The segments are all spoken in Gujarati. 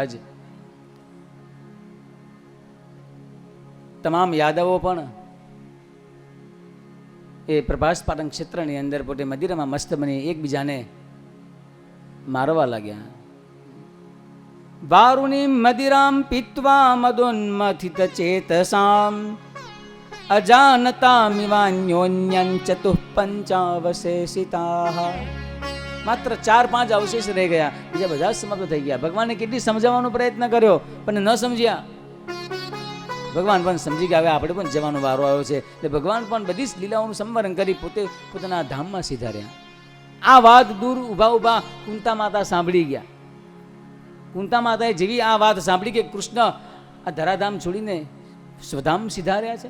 બધા જ તમામ યાદવો પણ એ પ્રભાસ પાટણ ક્ષેત્રની અંદર પોતે મદિરામાં મસ્ત બની એકબીજાને મારવા લાગ્યા. વારુણી મદિરામ પીત્વા મદોન્મથિત ચેતસામ અજાનતામિવાન્યોન્યં ચતુઃ પંચાવશેષિતાઃ. માત્ર 4-5 અવશેષ રહી ગયા, બીજા બધા સમાપ્ત થઈ ગયા. ભગવાને કેટલી સમજાવવાનો પ્રયત્ન કર્યો પણ ન સમજ્યા. ભગવાન પણ સમજી ગયા, હવે આપણે પણ જવાનો વારો આવ્યો છે. એટલે ભગવાન પણ બધી જ લીલાઓનું સંવરણ કરી પોતે પોતાના ધામમાં સીધા રહ્યા. આ વાત દૂર ઊભા કુંતા માતા સાંભળી ગયા. કુંતા માતાએ જેવી આ વાત સાંભળી કે કૃષ્ણ આ ધરાધામ છોડીને સ્વધામ સીધા રહ્યા છે,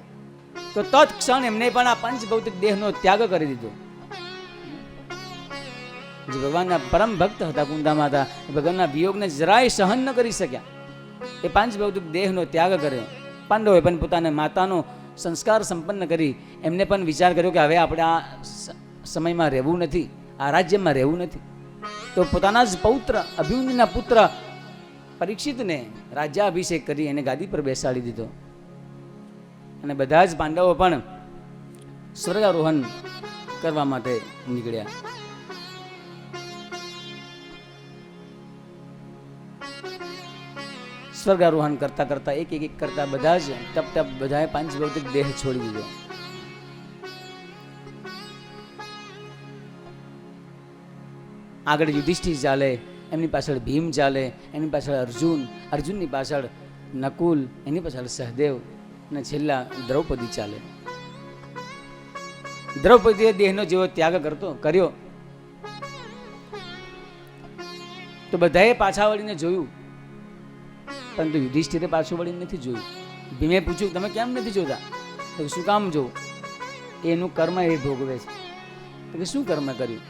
તો તત્ક્ષણ એમને પણ આ પંચભૌતિક દેહનો ત્યાગ કરી દીધો. જે ભગવાનના પરમ ભક્ત હતા કુંતા માતા, ભગવાનના વિયોગને જરાય સહન ન કરી શક્યા. એ પાંચભૌતિક દેહનો ત્યાગ કર્યો. પાંડવોએ પણ પોતાના માતાનો સંસ્કાર સંપન્ન કરી એમને પણ વિચાર કર્યો કે હવે આપણે આ સમયમાં રહેવું નથી, આ રાજ્યમાં રહેવું નથી. તો પોતાના જ પૌત્ર અભિમન્યુના પુત્ર પરીક્ષિતને રાજ્યાભિષેક કરી એને ગાદી પર બેસાડી દીધો. અને બધા જ પાંડવો પણ સ્વર્ગારોહણ કરવા માટે નીકળ્યા. સ્વર્ગારોહણ કરતા કરતા એક કરતા બધા જ ટપ બધાએ પાંચભૌતિક દેહ છોડી દીધો. આગળ યુધિષ્ઠિર ચાલે, એમની પાછળ ભીમ ચાલે, એની પાછળ અર્જુનની પાછળ નકુલ, એની પાછળ સહદેવ, અને છેલ્લા દ્રૌપદી ચાલે. દ્રૌપદીએ દેહનો જેવો ત્યાગ કર્યો તો બધાએ પાછા વળીને જોયું, પરંતુ યુધિષ્ઠિરે પાછું વળીને નથી જોયું. ભીમે પૂછ્યું તમે કેમ નથી જોતા? તો શું કામ જોવું? એનું કર્મ એ ભોગવે છે. તો કે શું કર્મ કર્યું?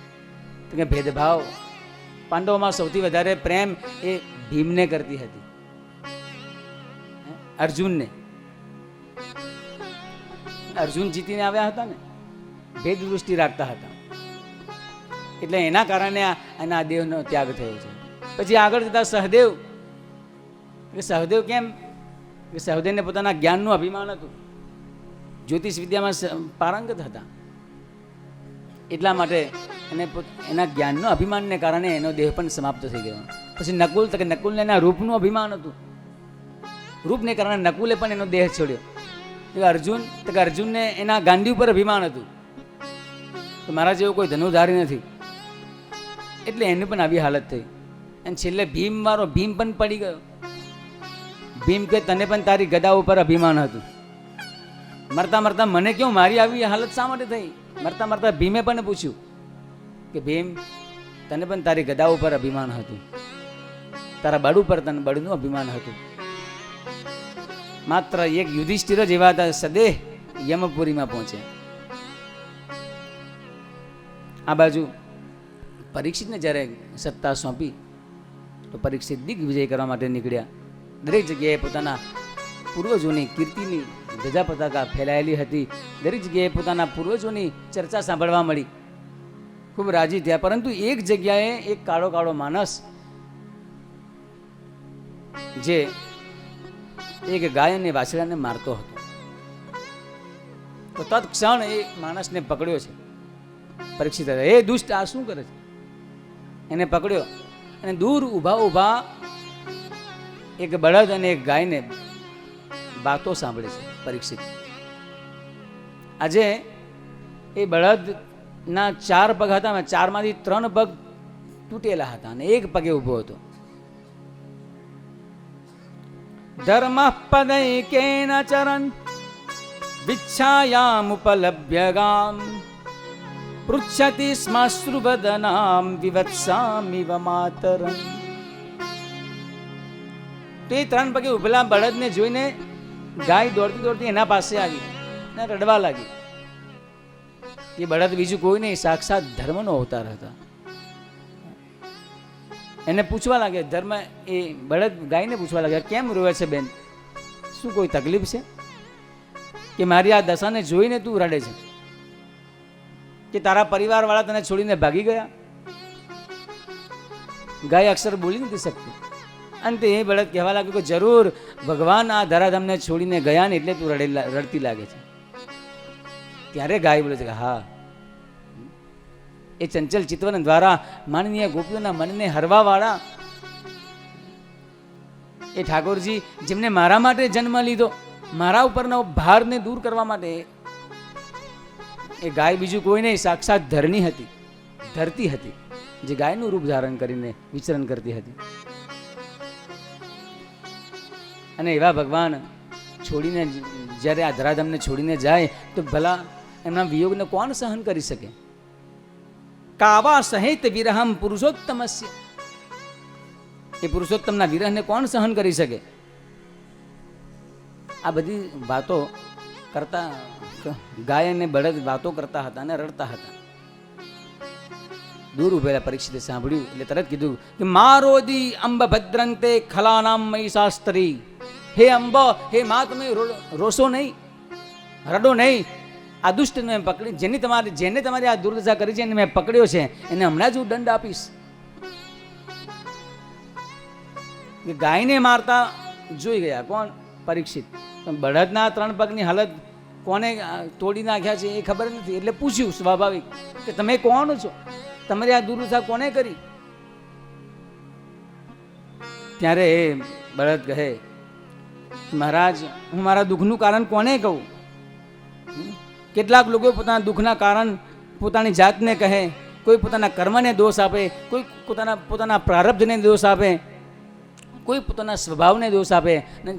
તો કે ભેદભાવ. પાંડવોમાં સૌથી વધારે પ્રેમ એ ભીમને કરતી હતી, અર્જુનને. અર્જુન જીતીને આવ્યા હતા ને, ભેદ દૃષ્ટિ રાખતા હતા, એટલે એના કારણે એના દેહનો ત્યાગ થયો છે. પછી આગળ જતા સહદેવ કેમ? કે સહદેવને પોતાના જ્ઞાનનું અભિમાન હતું, જ્યોતિષ વિદ્યામાં પારંગત હતા, એટલા માટે એના જ્ઞાનનો અભિમાનને કારણે એનો દેહ પણ સમાપ્ત થઈ ગયો. પછી નકુલ, તો કે નકુલને એના રૂપનું અભિમાન હતું, રૂપને કારણે નકુલે પણ એનો દેહ છોડ્યો. અર્જુન, તો કે અર્જુનને એના ગાંડી ઉપર અભિમાન હતું તો મારા જેવો કોઈ ધનુધારી નથી, એટલે એની પણ આવી હાલત થઈ. અને છેલ્લે ભીમ પણ પડી ગયો. ભીમ કે તને પણ તારી ગદા ઉપર અભિમાન હતું, મરતા મરતા મને કેવું મારી આવી હાલત શા માટે થઈ? મરતા મરતા ભીમે પણ પૂછ્યું કે ભીમ તને પણ તારી ગદા ઉપર અભિમાન હતું, તારા બળ ઉપર તને બળનું અભિમાન હતું. માત્ર એક યુધિષ્ઠિર જ એવા હતા, સદેહ યમપુરીમાં પહોંચ્યા. આ બાજુ પરીક્ષિતને જ્યારે સત્તા સોંપી તો પરીક્ષિત દિગ્વિજય કરવા માટે નીકળ્યા. દરેક જગ્યાએ પોતાના પૂર્વજોની કીર્તિની ધજા પતાકા ફેલાયેલી હતી. દરેક જગ્યાએ પોતાના પૂર્વજોની ચર્ચા સાંભળવા મળી, ખૂબ રાજી થયા. પરંતુ એક જગ્યાએ એક કાળો માણસ, જે એક ગાય અને વાછડાને મારતો હતો, તો તત્ક્ષણ એ માણસને પકડ્યો છે પરીક્ષિત. એ દુષ્ટ, આ શું કરે છે? એને પકડ્યો અને દૂર ઊભા એક બળદ અને એક ગાયને વાતો સાંભળે છે પરીક્ષિત. આજે એ બળદના 4 પગ હતા, 4માંથી 3 પગ તૂટેલા હતા અને એક પગે ઊભો હતો. ધર્મ પદૈકેન ચરન વિચ્છાયામુપલભ્ય ગામ પૃચ્છતિ સ્માશ્રુવદનામ વિવત્સામિવ માતરમ. તો એ 3 પગે ઉભેલા બળદને જોઈને ગાય દોડતી એના પાસે આવી ને રડવા લાગી. એ બળદ બીજું કોઈ નહીં, સાક્ષાત ધર્મનો અવતાર હતા. એને પૂછવા લાગે, ધર્મ એ બળદ ગાયને પૂછવા લાગે, કેમ રોવે છે બેન? શું કોઈ તકલીફ છે કે મારી આ દશાને જોઈને તું રડે છે? કે તારા પરિવાર વાળા તને છોડીને ભાગી ગયા? ગાય અક્ષર બોલી નથી શકતી. અંતે એ બળદ કહેવા લાગ્યું કે જરૂર ભગવાન આ ધરાધામને છોડીને ગયા ને એટલે તું રડતી લાગે છે. ત્યારે ગાય બોલે છે કે હા, એ ચંચલ ચિત્તવન દ્વારા માનનીય ગોપીઓના મનને હરવાવાળા એ ઠાકોરજી જેમને મારા માટે જન્મ લીધો, મારા ઉપરનો ભારને દૂર કરવા માટે, એ ગાય બીજું કોઈ નહીં, સાક્ષાત ધરતી હતી જે ગાયનું રૂપ ધારણ કરીને વિચરણ કરતી હતી. અને એવા ભગવાન છોડીને જ્યારે આ ધરાધામને છોડીને જાય તો ભલા એમના વિયોગને કોણ સહન કરી શકે? કાવા સહિત વિરહમ પુરુષોત્તમસ્ય, એ પુરુષોત્તમના વિરહને કોણ સહન કરી શકે? આ બધી વાતો કરતા ગાય અને બળદ વાતો કરતા હતા અને રડતા હતા. દૂર ઉભેલા પરીક્ષિતે સાંભળ્યું એટલે તરત કીધું કે મારોદી અંબ ભદ્રંતે ખલાનામ મહિષાસ્ત્રી, હે અંબ, હે મા, તમે રોશો નહીં, રડો નહીં. આ દુષ્ટને મેં પકડી, જેને તમારી આ દુર્દશા કરી છે એને મેં પકડ્યો છે, એને હમણાં જ હું દંડ આપીશ. ગાયને મારતા જોઈ ગયા કોણ? પરીક્ષિત. બળદના 3 પગની હાલત કોને તોડી નાખ્યા છે એ ખબર નથી, એટલે પૂછ્યું સ્વાભાવિક કે તમે કોણ છો, તમારી આ દુર્દશા કોને કરી? ત્યારે એ બળદ કહે, મહારાજ, હું મારા દુઃખનું કારણ કોને કહું? કેટલાક લોકો પોતાના દુઃખના કારણ પોતાની જાતને કહે, કોઈ પોતાના કર્મને દોષ આપે, કોઈ પોતાના પ્રારબ્ધને દોષ આપે, કોઈ પોતાના સ્વભાવને દોષ આપે, ને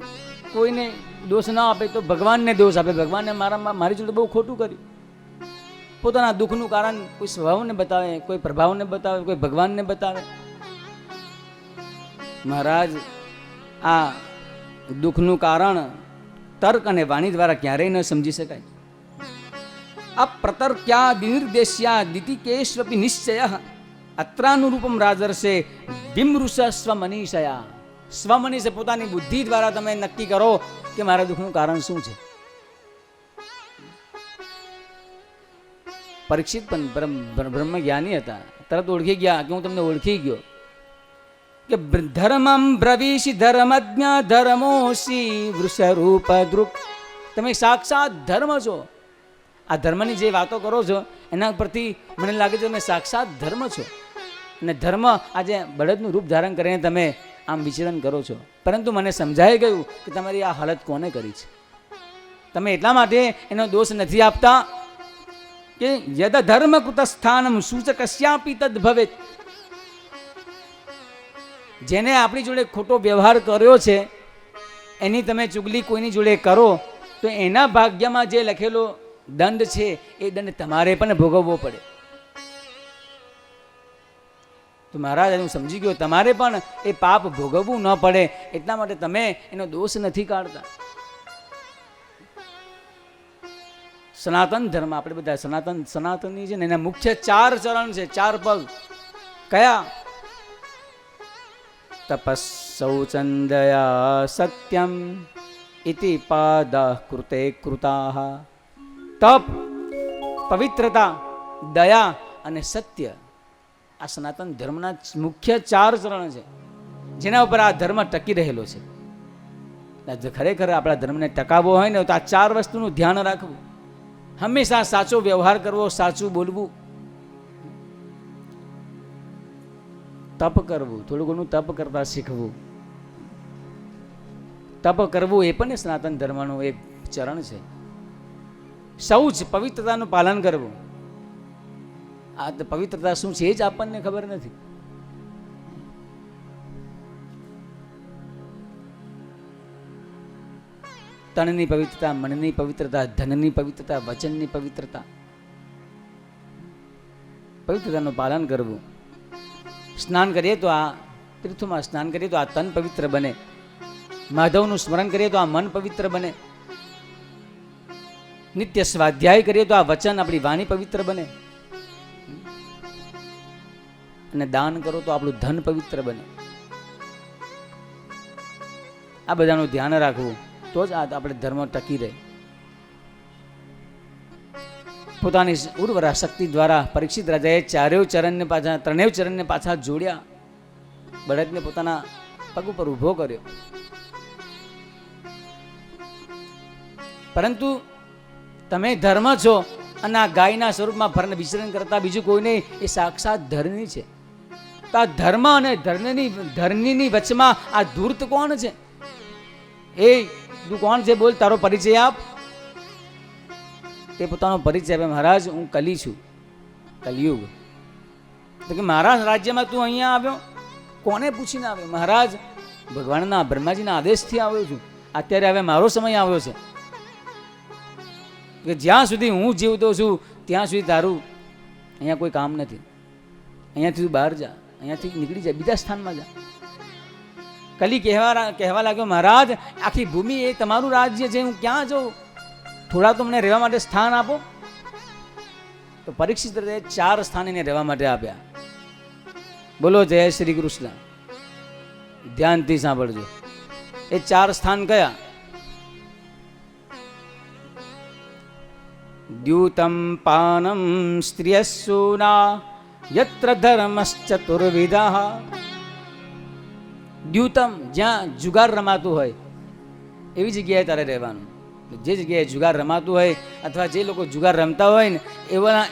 કોઈને દોષ ન આપે તો ભગવાનને દોષ આપે, ભગવાનને મારી જોડે બહુ ખોટું કર્યું. પોતાના દુઃખનું કારણ કોઈ સ્વભાવને બતાવે, કોઈ પ્રભાવને બતાવે, કોઈ ભગવાનને બતાવે. મહારાજ, આ દુઃખનું કારણ તર્ક અને વાણી દ્વારા ક્યારેય ન સમજી શકાય. અપ્રતર્ક્યા નિર્દેશ્યા દિતિકેશ્વપી નિશ્ચય અત્રાનુરૂપમ રાજર્ષે વિમૃષ સ્વમનીષયા. સ્વમનીષ, પોતાની બુદ્ધિ દ્વારા તમે નક્કી કરો કે મારા દુઃખનું કારણ શું છે. પરીક્ષિત પણ બ્રહ્મ જ્ઞાની હતા, તરત ઓળખી ગયા કે હું તમને ઓળખી ગયો કે ધર્મમ બ્રવીશી ધર્મજ્ઞ ધર્મોશી વૃષરૂપ દ્રુપ, તમે સાક્ષાત ધર્મ છો. આ ધર્મની જે વાતો કરો છો એના પરથી મને લાગે છે તમે સાક્ષાત ધર્મ છો. અને ધર્મ આજે બળદનું રૂપ ધારણ કરીને તમે આમ વિચરણ કરો છો. પરંતુ મને સમજાઈ ગયું કે તમારી આ હાલત કોને કરી છે. તમે એટલા માટે એનો દોષ નથી આપતા કે યદ ધર્મ કૃત સ્થાનમ સૂચકસ્યાપી તદ ભવેત. જેને આપણી જોડે ખોટો વ્યવહાર કર્યો છે એની તમે ચુગલી કોઈની જોડે કરો તો એના ભાગ્યમાં જે લખેલો દંડ છે એ દંડ તમારે પણ ભોગવવો પડે. તો મહારાજ, હું સમજી ગયો, તમારે પણ એ પાપ ભોગવવું ન પડે એટલા માટે તમે એનો દોષ નથી કાઢતા. સનાતન ધર્મ, આપણે બધા સનાતની છે ને, એના મુખ્ય 4 ચરણ છે, 4 પગ. કયા? તપસ્સૌચંદયા સત્યમ ઇતિ પાદઃ કૃતે કૃતાઃ. તપ, પવિત્રતા, દયા અને સત્ય, આ સનાતન ધર્મના મુખ્ય 4 ચરણ છે જેના ઉપર આ ધર્મ ટકી રહેલો છે. ખરેખર આપણા ધર્મને ટકાવવો હોય ને તો આ 4 વસ્તુનું ધ્યાન રાખવું. હંમેશા સાચો વ્યવહાર કરવો, સાચું બોલવું, તપ કરવું, થોડું ઘણું તપ કરતા શીખવું. તપ કરવું એ પણ સનાતન ધર્મનું એક ચરણ છે. શૌચ, પવિત્રતાનું પાલન કરવું. આ પવિત્રતા શું છે એ જ આપણને ખબર નથી. તનની પવિત્રતા, મનની પવિત્રતા, ધનની પવિત્રતા, વચનની પવિત્રતા, પવિત્રતાનું પાલન કરવું. સ્નાન કરીએ તો આ તીર્થોમાં સ્નાન કરીએ તો આ તન પવિત્ર બને. માધવનું સ્મરણ કરીએ તો આ મન પવિત્ર બને. નિત્ય સ્વાધ્યાય કરીએ તો આ વચન, આપણી વાણી પવિત્ર બને. અને દાન કરો તો આપણું ધન પવિત્ર બને. આ બધાનું ધ્યાન રાખવું તો જ આ આપણે ધર્મ ટકી રહે. પોતાની ઉર્વરા શક્તિ દ્વારા પરીક્ષિત રાજાએ 3 ચરણને પાછા જોડ્યા. બળદને પોતાના પગ ઉપર ઊભો કર્યો. પરંતુ તમે ધર્મ છો અને આ ગાયના સ્વરૂપમાં ફરને વિચરણ કરતા બીજું કોઈ નહીં, એ સાક્ષાત ધરણી છે. તો આ ધર્મ અને ધરણીની વચમાં આ ધૂર્ત કોણ છે? એ તું કોણ છે? બોલ, તારો પરિચય આપ. તે પોતાનો પરિચય આપે, મહારાજ હું કલી છું, કલિયુગ. તો કે મારા રાજ્યમાં તું અહીંયા આવ્યો? કોને પૂછીને આવ્યો? મહારાજ ભગવાનના બ્રહ્માજીના આદેશથી આવ્યો છું. અત્યારે હવે મારો સમય આવ્યો છે કે જ્યાં સુધી હું જીવતો છું ત્યાં સુધી તારું અહીંયા કોઈ કામ નથી. અહીંયાથી તું બહાર જા, અહીંયાથી નીકળી જા, બીજા સ્થાનમાં જા. કલી કહેવા લાગ્યો, મહારાજ આખી ભૂમિ એ તમારું રાજ્ય છે, હું ક્યાં જાઉં? થોડા તો મને રહેવા માટે સ્થાન આપો. તો પરીક્ષિત 4 સ્થાન એને રહેવા માટે આપ્યા. બોલો જય શ્રી કૃષ્ણ. ધ્યાનથી સાંભળજો. એ 4 સ્થાન કયા? દ્યુતમ પાનમ સ્ત્રિયસુના યત્ર ધર્મશ્ચતુર્વિધઃ. દ્યુતમ, જ્યાં જુગાર રમાતું હોય એવી જગ્યાએ તારે રહેવાનું. જે જગ્યાએ જુગાર રમાતું હોય અથવા જે લોકો જુગાર રમતા હોય ને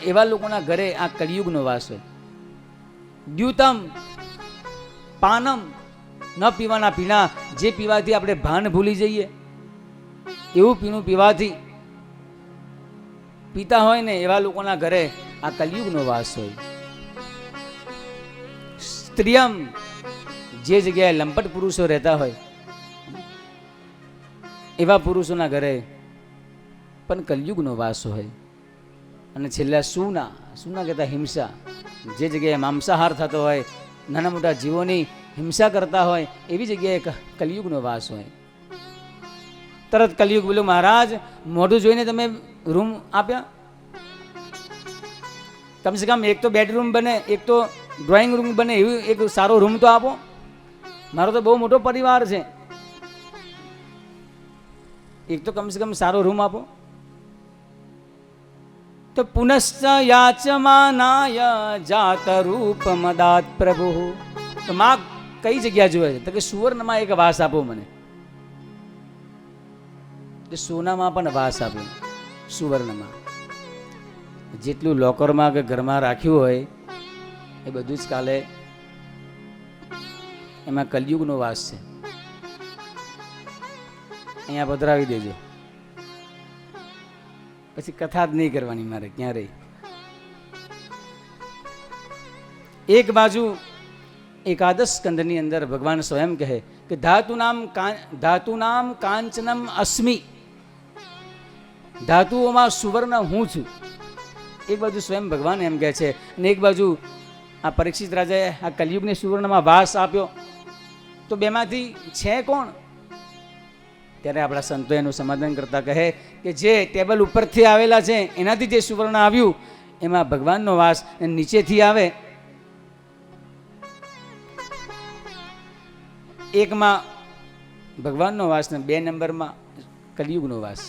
એવા લોકોના ઘરે આ કલિયુગનો વાસ હોય. દ્યુતમ પાનમ, ન પીવાના પીણા, જે પીવાથી આપણે ભાન ભૂલી જઈએ એવું પીણું પીવાથી પીતા હોય ને એવા લોકોના ઘરે આ કલિયુગનો વાસ હોય. સ્ત્રિયમ, જે જગ્યાએ લંપટ પુરુષો રહેતા હોય એવા પુરુષોના ઘરે પણ કલિયુગનો વાસ હોય. અને છેલ્લા સુના કહેતા હિંસા, જે જગ્યાએ માંસાહાર થતો હોય, નાના મોટા જીવોની હિંસા કરતા હોય એવી જગ્યાએ કલિયુગનો વાસ હોય. તરત કલિયુગ બોલ્યો, મહારાજ મોઢું જોઈને તમે રૂમ આપ્યા? કમસે કમ એક તો બેડરૂમ બને, એક તો ડ્રોઈંગ રૂમ બને, એવું એક સારો રૂમ તો આપો. મારો તો બહુ મોટો પરિવાર છે, એક તો કમસે કમ સારો રૂમ આપો. તો પુનશ્ચ યાચમાનાય જાત રૂપ મદાત પ્રભુ. તો માં કઈ જગ્યા જોવે છે? તો કે સુવર્ણમાં એક વાસ આપો મને. સોનામાં પણ વાસ આપ્યો, સુવર્ણમાં. જેટલું લોકરમાં કે ઘરમાં રાખ્યું હોય એ બધું જ કાલે એમાં કલયુગનો વાસ છે. અહીંયા પધરાવી દેજો, પછી કથા જ નહીં કરવાની મારે ક્યારેય. એક બાજુ એકાદશ સ્કંદની અંદર ભગવાન સ્વયં કહે કે ધાતુનામ કાંચનમ અસ્મિ, ધાતુઓમાં સુવર્ણ હું છું. એક બાજુ સ્વયં ભગવાન એમ કહે છે, અને એક બાજુ આ પરીક્ષિત રાજાએ આ કલિયુગને સુવર્ણમાં વાસ આપ્યો. તો બેમાંથી છે કોણ? ત્યારે આપણા સંતો એનું સમાધાન કરતા કહે કે જે ટેબલ ઉપરથી આવેલા છે એનાથી જે સુવર્ણ આવ્યું એમાં ભગવાનનો વાસ, નીચેથી આવે એકમાં ભગવાનનો વાસ ને 2 નંબરમાં કલિયુગનો વાસ.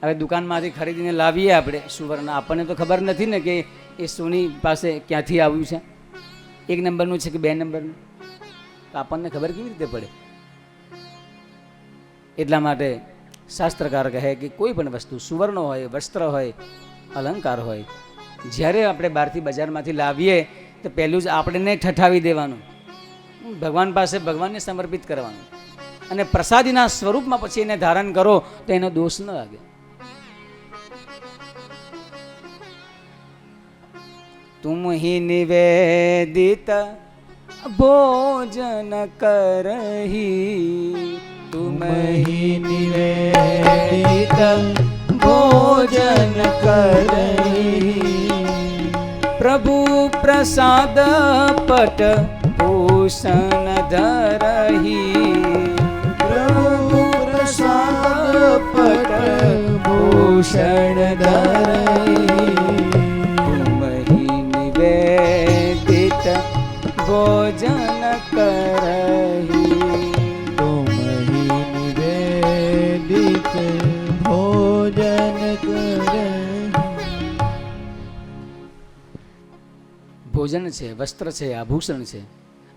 હવે દુકાનમાંથી ખરીદીને લાવીએ આપણે સુવર્ણ, આપણને તો ખબર નથી ને કે એ સોની પાસે ક્યાંથી આવ્યું છે, 1 નંબરનું છે કે 2 નંબરનું, તો આપણને ખબર કેવી રીતે પડે? એટલા માટે શાસ્ત્રકાર કહે કે કોઈ પણ વસ્તુ, સુવર્ણ હોય, વસ્ત્ર હોય, અલંકાર હોય, જ્યારે આપણે બહારથી બજારમાંથી લાવીએ તો પહેલું જ આપણને ઠઠાવી દેવાનું, ભગવાન પાસે ભગવાનને સમર્પિત કરવાનું, અને પ્રસાદીના સ્વરૂપમાં પછી એને ધારણ કરો તો એનો દોષ ન લાગે. તુમ હી નિવેદિત ભોજન કરહી, તુમ હી નિવેદિત ભોજન કરહી, પ્રભુ પ્રસાદ પટ ભૂષણ ધરહી, પ્રભુ પ્રસાદ પટ ભૂષણ ધરહી, ભોજન કરહી, તુમ હી નિવેદિત ભોજન કરહી. ભોજન છે, વસ્ત્ર છે, આભૂષણ છે,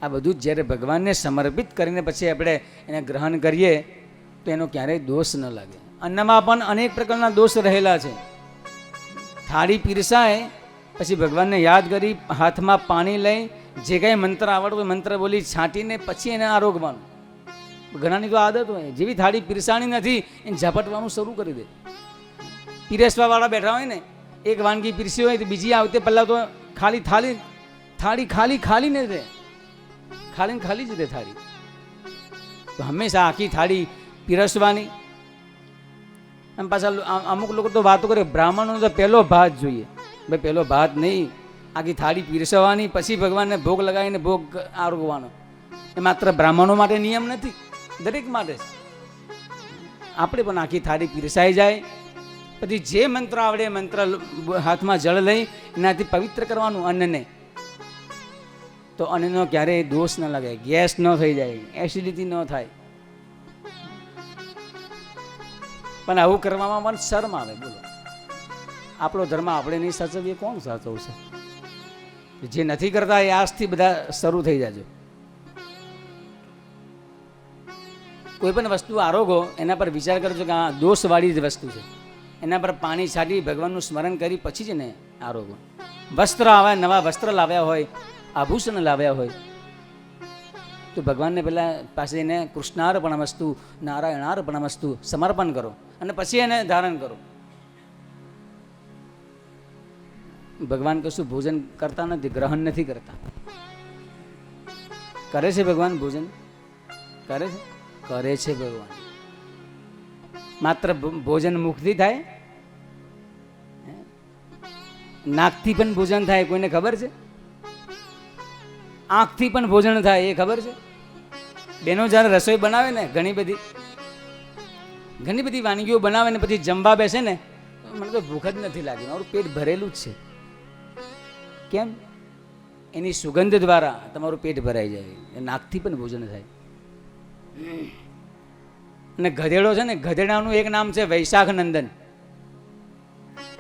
આ બધું જ જ્યારે ભગવાનને સમર્પિત કરીને પછી આપણે એને ગ્રહણ કરીએ તો એનો ક્યારેય દોષ ન લાગે. અન્નમાં પણ અનેક પ્રકારના દોષ રહેલા છે. થાળી પીરસાય પછી ભગવાનને યાદ કરી હાથમાં પાણી લઈ જે કાંઈ મંત્ર આવડતો મંત્ર બોલી છાંટીને પછી એને આરોગવાનું. ઘણાની તો આદત હોય, જેવી થાળી પીરસાણી નથી એને ઝપટવાનું શરૂ કરી દે. પીરસવાવાળા બેઠા હોય ને, એક વાનગી પીરસી હોય તો બીજી આવતે પહેલાં તો ખાલી થાળી ખાલી ને રહે, ખાલી જ રહે થાળી. તો હંમેશા આખી થાળી પીરસવાની. અને પાછા અમુક લોકો તો વાતો કરે બ્રાહ્મણોનો તો પહેલો ભાત જોઈએ. ભાઈ પહેલો ભાત નહીં, આખી થાળી પીરસવાની પછી ભગવાનને ભોગ લગાવીને ભોગ આરોગવાનો. એ માત્ર બ્રાહ્મણો માટે નિયમ નથી, દરેક માટે છે. આપણે પણ આખી થાળી પીરસાઈ જાય પછી જે મંત્ર આવડે એ મંત્ર હાથમાં જળ લઈ એનાથી પવિત્ર કરવાનું અન્નને. તો અન્નનો ક્યારેય દોષ ન લાગે, ગેસ ન થઈ જાય, એસિડિટી ન થાય. પણ આવું કરવામાં પણ શરમ આવે. બોલો, આપણો ધર્મ આપણે નહીં સાચવીએ, કોણ સાચવશે? જે નથી કરતા એ આજથી બધા શરૂ થઈ જાજો. કોઈ પણ વસ્તુ આરોગો એના પર વિચાર કરજો કે આ દોષવાળી જ વસ્તુ છે. એના પર પાણી છાંટી ભગવાનનું સ્મરણ કરી પછી જ એને આરોગો. વસ્ત્ર આવે, નવા વસ્ત્ર લાવ્યા હોય, આભૂષણ લાવ્યા હોય તો ભગવાનને પહેલાં પાસે એને કૃષ્ણાર્પણમસ્તુ, નારાયણાર્પણમસ્તુ સમર્પણ કરો અને પછી એને ધારણ કરો. ભગવાન કશું ભોજન કરતા નથી, ગ્રહણ નથી કરતા. કરે છે ભગવાન ભોજન? કરે છે? કરે છે ભગવાન. માત્ર ભોજન મુખથી થાય? નાકથી પણ ભોજન થાય, કોઈને ખબર છે? આંખથી પણ ભોજન થાય, એ ખબર છે? બેનો જ્યારે રસોઈ બનાવે ને, ઘણી બધી વાનગીઓ બનાવે ને પછી જમવા બેસે ને, મને તો ભૂખ જ નથી લાગી, મારું પેટ ભરેલું જ છે. કેમ? એની સુગંધ દ્વારા તમારું પેટ ભરાઈ જાય. એ નાકથી પણ ભોજન થાય. અને ગધેડો છે ને, ગધેડાનું એક નામ છે વૈશાખ નંદન.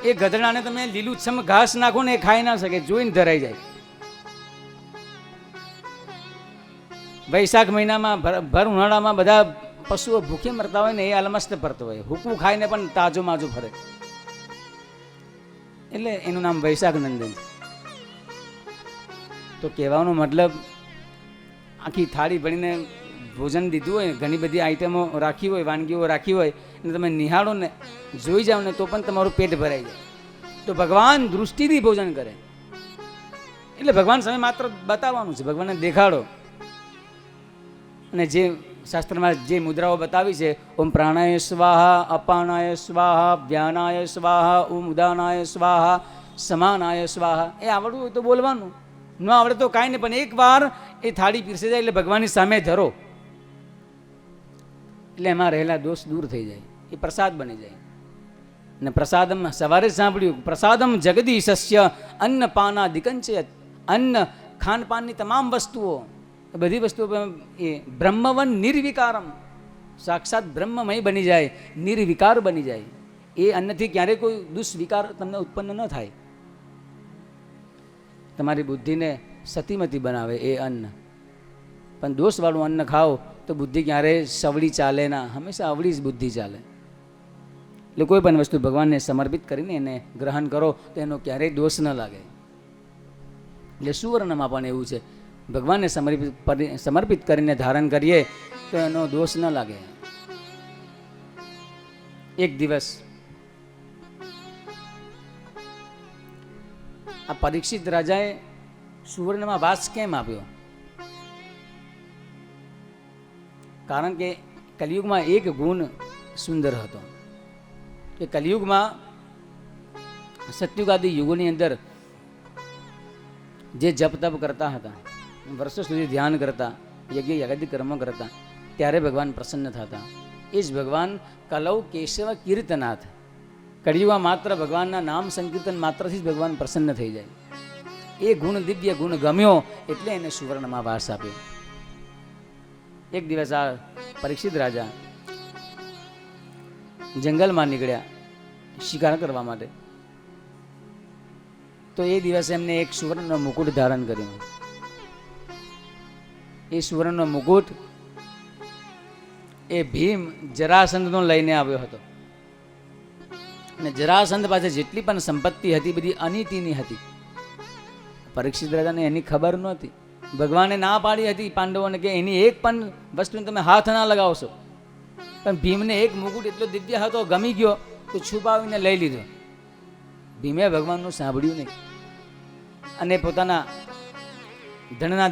એ ગધેડાને તમે લીલુંછમ ઘાસ નાખો ને એ ખાઈ ના શકે, જોઈને ધરાઈ જાય. વૈશાખ મહિનામાં ભર ઉનાળામાં બધા પશુઓ ભૂખે મરતા હોય ને એ અલમસ્ત ફરતો હોય, હુકું ખાઈને પણ તાજો માજો ફરે. એટલે એનું નામ વૈશાખ નંદન છે. તો કહેવાનો મતલબ, આખી થાળી ભરીને ભોજન દીધું હોય, ઘણી બધી આઈટમો રાખી હોય, વાનગીઓ રાખી હોય, અને તમે નિહાળો ને, જોઈ જાઓ ને તો પણ તમારું પેટ ભરાઈ જાય. તો ભગવાન દૃષ્ટિથી ભોજન કરે. એટલે ભગવાન સામે માત્ર બતાવવાનું છે, ભગવાનને દેખાડો. અને જે શાસ્ત્રમાં જે મુદ્રાઓ બતાવી છે, ઓમ પ્રાણાય સ્વાહા, અપાનાય સ્વાહા, વ્યાનાય સ્વાહા, ઓમ ઉદાનાય સ્વાહા, સમાનાય સ્વાહા, એ આવડવું હોય તો બોલવાનું, ન આવડે તો કાંઈ નહીં. પણ એકવાર એ થાળી પીરસે જાય એટલે ભગવાનની સામે ધરો, એટલે એમાં રહેલા દોષ દૂર થઈ જાય, એ પ્રસાદ બની જાય. અને પ્રસાદમ સવારે જ સાંભળ્યું, પ્રસાદમ જગદીશસ્ય અન્નપાનાદિકંચયત. અન્ન ખાનપાનની તમામ વસ્તુઓ, બધી વસ્તુઓ એ બ્રહ્મવન નિર્વિકારમ, સાક્ષાત બ્રહ્મમય બની જાય, નિર્વિકાર બની જાય. એ અન્નથી ક્યારેય કોઈ દુષ્વિકાર તમને ઉત્પન્ન ન થાય. તમારી બુદ્ધિને સતીમતી બનાવે એ અન્ન. પણ દોષવાળું અન્ન ખાઓ તો બુદ્ધિ ક્યારેય સવળી ચાલે ના, હંમેશા અવળી જ બુદ્ધિ ચાલે. એટલે કોઈ પણ વસ્તુ ભગવાનને સમર્પિત કરીને એને ગ્રહણ કરો તો એનો ક્યારેય દોષ ન લાગે. એટલે સુવર્ણમાં પણ એવું છે, ભગવાનને સમર્પિત કરીને ધારણ કરીએ તો એનો દોષ ન લાગે. એક દિવસ આ પરીક્ષિત રાજાએ સુવર્ણમાં વાસ કેમ આપ્યો? કારણ કે કલિયુગમાં એક ગુણ સુંદર હતો કે કલિયુગમાં સત્યુગાદી યુગોની અંદર જે જપ તપ કરતા હતા, વર્ષો સુધી ધ્યાન કરતા, યજ્ઞ યાગાદિ કર્મ કરતા, ત્યારે ભગવાન પ્રસન્ન થતા. એ જ ભગવાન કલૌ કેશવ કીર્તનાથ. કળિયુગમાં માત્ર ભગવાનના નામ સંકીર્તન માત્રથી જ ભગવાન પ્રસન્ન થઈ જાય. એ ગુણ, દિવ્ય ગુણ ગમ્યો એટલે એને સુવર્ણમાં વાસ આપ્યો. એક દિવસ આ પરીક્ષિત રાજા જંગલમાં નીકળ્યા શિકાર કરવા માટે. તો એ દિવસે એમને એક સુવર્ણનો મુકુટ ધારણ કર્યો. એ સુવર્ણનો મુકુટ એ ભીમ જરાસંધનો લઈને આવ્યો હતો. અને જરાસંધ પાસે જેટલી પણ સંપત્તિ હતી બધી અનીતિની હતી. પરીક્ષિત રાજાને એની ખબર નહોતી. ભગવાને ના પાડી હતી પાંડવોને કે એની એક પણ વસ્તુને તમે હાથ ના લગાવશો. પણ ભીમને એક મુકુટ એટલો દિવ્ય હતો, ગમી ગયો તો છુપાવીને લઈ લીધો. ભીમે ભગવાનનું સાંભળ્યું નહીં અને પોતાના ધનના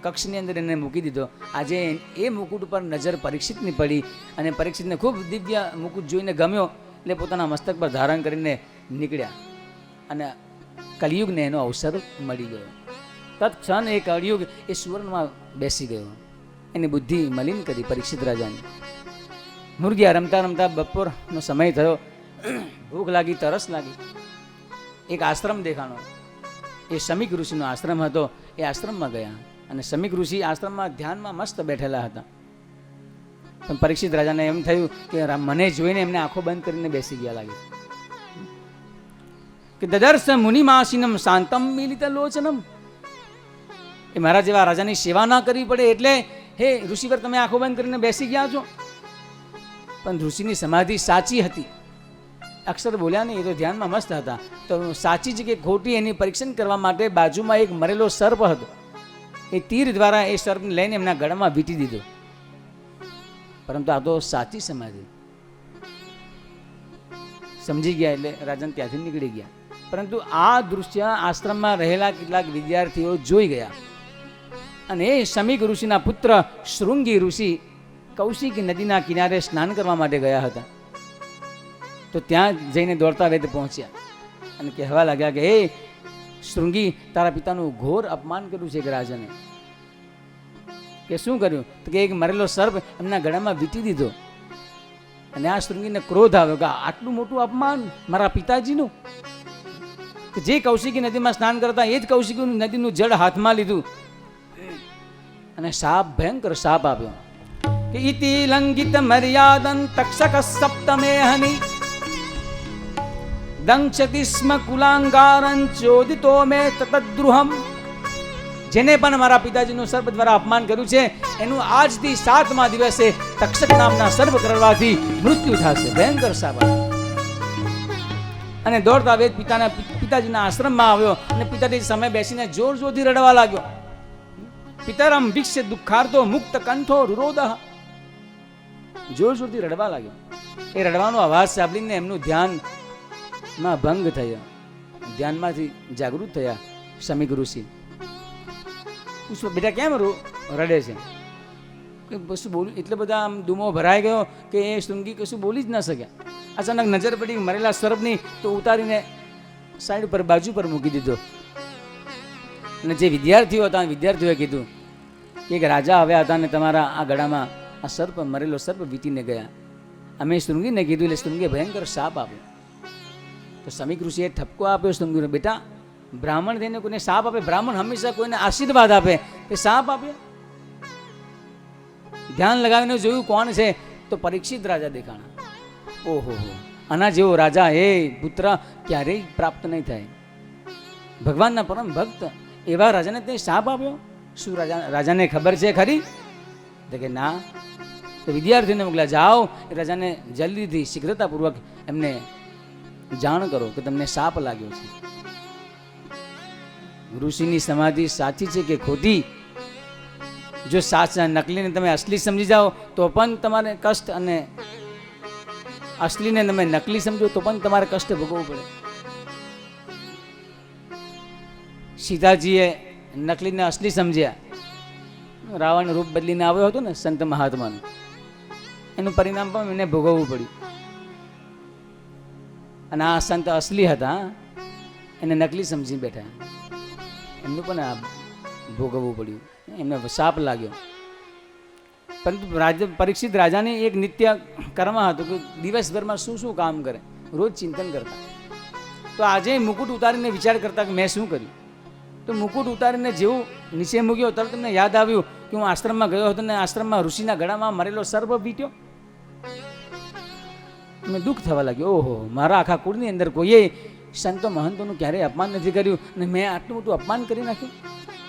કક્ષની અંદર એને મૂકી દીધો. આજે એ મુકુટ ઉપર નજર પરીક્ષિતની પડી અને પરીક્ષિતને ખૂબ દિવ્ય મુકુટ જોઈને ગમ્યો એટલે પોતાના મસ્તક પર ધારણ કરીને નીકળ્યા અને કલિયુગને એનો અવસર મળી ગયો. તત્ક્ષણ એ કલિયુગ એ સુવર્ણમાં બેસી ગયો. એની બુદ્ધિ મલિન કરી પરીક્ષિત રાજાની. મુરગિયા રમતા રમતા બપોરનો સમય થયો. ભૂખ લાગી, તરસ લાગી. એક આશ્રમ દેખાણો. એ શમિક ઋષિનો આશ્રમ હતો. એ આશ્રમમાં ગયા અને શમિક ઋષિ આશ્રમમાં ધ્યાનમાં મસ્ત બેઠેલા હતા. પણ પરીક્ષિત રાજાને એમ થયું કે મને જોઈને એમને આંખો બંધ કરીને બેસી ગયા લાગે કે દદર્શ મુનિમાસીનમ શાંતમ મિલિત લોચનમ. એ મારા જેવા રાજાની સેવા ના કરવી પડે એટલે હે ઋષિવર તમે આંખો બંધ કરીને બેસી ગયા છો. પણ ઋષિની સમાધિ સાચી હતી. અક્ષર બોલ્યા નહીં, એ તો ધ્યાનમાં મસ્ત હતા. તો સાચી જ કે ખોટી એની પરીક્ષણ કરવા માટે બાજુમાં એક મરેલો સર્પ હતો. એ તીર દ્વારા એ સર્પને લઈને એમના ગળામાં વીંટી દીધો. પરંતુ આ તો સાચી સમાધિ. સમજી ગયા એટલે રાજન ત્યાંથી નીકળી ગયા. પરંતુ આ દૃશ્ય આશ્રમમાં રહેલા કેટલાક વિદ્યાર્થીઓ જોઈ ગયા અને એ શમિક ઋષિના પુત્ર શૃંગી ઋષિ કૌશિક નદીના કિનારે સ્નાન કરવા માટે ગયા હતા. તો ત્યાં જઈને દોડતા વેદ પહોંચ્યા અને કહેવા લાગ્યા કે હે શૃંગી, તારા પિતાનું ઘોર અપમાન કર્યું છે એક રાજાને. કે શું કર્યું? તો કે એક મરેલો સર્પ એમના ગળામાં વીંટી દીધો. અને આ શૃંગીને ક્રોધ આવ્યો કે આટલું મોટું અપમાન મારા પિતાજીનું. કે જે કૌશિકી નદીમાં સ્નાન કરતા એ જ કૌશિકી નદીનું જળ હાથમાં લીધું અને શાપ, ભયંકર શાપ આપ્યો કે ઇતિ લંઘિત મર્યાદન તક્ષક સપ્તમે હની દંક્ષતિ સ્મ કુલાંગારં ચોદિતો મે તતદ્રુહમ. જેને પણ મારા પિતાજીનું સર્પ દ્વારા અપમાન કર્યું છે એનું આજથી 7મા દિવસે તક્ષક નામના સર્પ કરવાથી મૃત્યુ થશે. ભયંકર શાપ. અને દોડતા વેદ પિતાજીના આશ્રમમાં આવ્યો અને પિતાજી સામે બેસીને જોર જોરથી રડવા લાગ્યો. પિતરમ ભિક્ષ દુઃખાર્થો મુક્ત કંઠો રુરોદહ. જોર જોરથી રડવા લાગ્યો. એ રડવાનો અવાજ સાંભળીને એમનું ધ્યાનમાં ભંગ થયો. ધ્યાનમાંથી જાગૃત થયા શમિક ઋષિ. પૂછો બેટા કેમ રડે છે? કે કશું બોલું એટલે બધા આમ દુમો ભરાઈ ગયો કે એ શૃંગી કશું બોલી જ ન શક્યા. અચાનક નજર પડી મરેલા સર્પની તો ઉતારીને સાઈડ ઉપર બાજુ પર મૂકી દીધો. અને જે વિદ્યાર્થીઓ હતા વિદ્યાર્થીઓએ કીધું કે એક રાજા આવ્યા હતા અને તમારા આ ગળામાં આ સર્પ, મરેલો સર્પ વીંટીને ગયા. અમે શૃંગીને કીધું એટલે શૃંગીએ ભયંકર શાપ આપ્યો. તો શમિક ઋષિએ ઠપકો આપ્યો શૃંગીને, બેટા બ્રાહ્મણ થઈને કોઈને શાપ આપે? બ્રાહ્મણ હંમેશા કોઈને આશીર્વાદ આપે, એ શાપ આપે? ધ્યાન લગાવીને જોયું કોણ છે તો પરીક્ષિત રાજા દેખાણા. ઓહો, આના જેવો રાજા હે પુત્ર ક્યારેય પ્રાપ્ત નહીં થાય. ભગવાનના પરમ ભક્ત એવા રાજાને તે શાપ આપ્યો? શું રાજાને ખબર છે ખરી? તો કે ના. તો વિદ્યાર્થીઓને મોકલ્યા, જાઓ એ રાજાને જલ્દીથી શીઘ્રતાપૂર્વક એમને જાણ કરો કે તમને શાપ લાગ્યો છે. ઋષિની સમાધિ સાચી છે કે ખોટી? જો સાચા નકલીને તમે અસલી સમજી જાઓ તો પણ તમારે કષ્ટ, અને અસલીને તમે નકલી સમજો તો પણ તમારે કષ્ટ ભોગવવું પડે. સીતાજીએ નકલીને અસલી સમજ્યા. રાવણ રૂપ બદલીને આવ્યો હતો ને સંત મહાત્માનું, એનું પરિણામ પણ એને ભોગવવું પડ્યું. અને આ સંત અસલી હતા, એને નકલી સમજી બેઠા, એમનું પણ આ ભોગવવું પડ્યું. એમને શાપ લાગ્યો. પરંતુ પરીક્ષિત રાજાની એક નિત્ય કર્મ હતું કે દિવસભરમાં શું શું કામ કરે, રોજ ચિંતન કરતા. તો આજે મુકુટ ઉતારીને વિચાર કરતા કે મેં શું કર્યું. તો મુકુટ ઉતારીને જેવું નીચે મૂક્યો તરત તમને યાદ આવ્યું કે હું આશ્રમમાં ગયો હતો ને આશ્રમમાં ઋષિના ગળામાં મરેલો સર્પ વીંટ્યો. મને દુઃખ થવા લાગ્યો. ઓહો, મારા આખા કુળની અંદર કોઈએ સંતો મહંતોનું ક્યારેય અપમાન નથી કર્યું અને મેં આટલું મોટું અપમાન કરી નાખ્યું.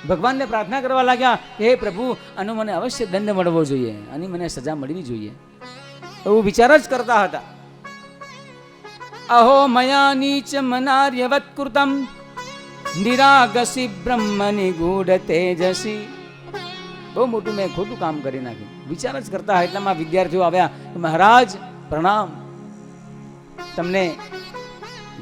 ભગવાનને પ્રાર્થના કરવા લાગ્યા, હે પ્રભુ, આનો મને અવશ્ય દંડ મળવો જોઈએ, આની મને સજા મળવી જોઈએ. એવું વિચાર જ કરતા હતા. અહો મયા નીચ મનાર્યવત કૃતમ નિરાગસી બ્રહ્મની ગૂઢ તેજસી. બહુ મોટું મેં ખોટું કામ કરી નાખ્યું. વિચાર જ કરતા એટલામાં વિદ્યાર્થીઓ આવ્યા કે મહારાજ પ્રણામ, તમને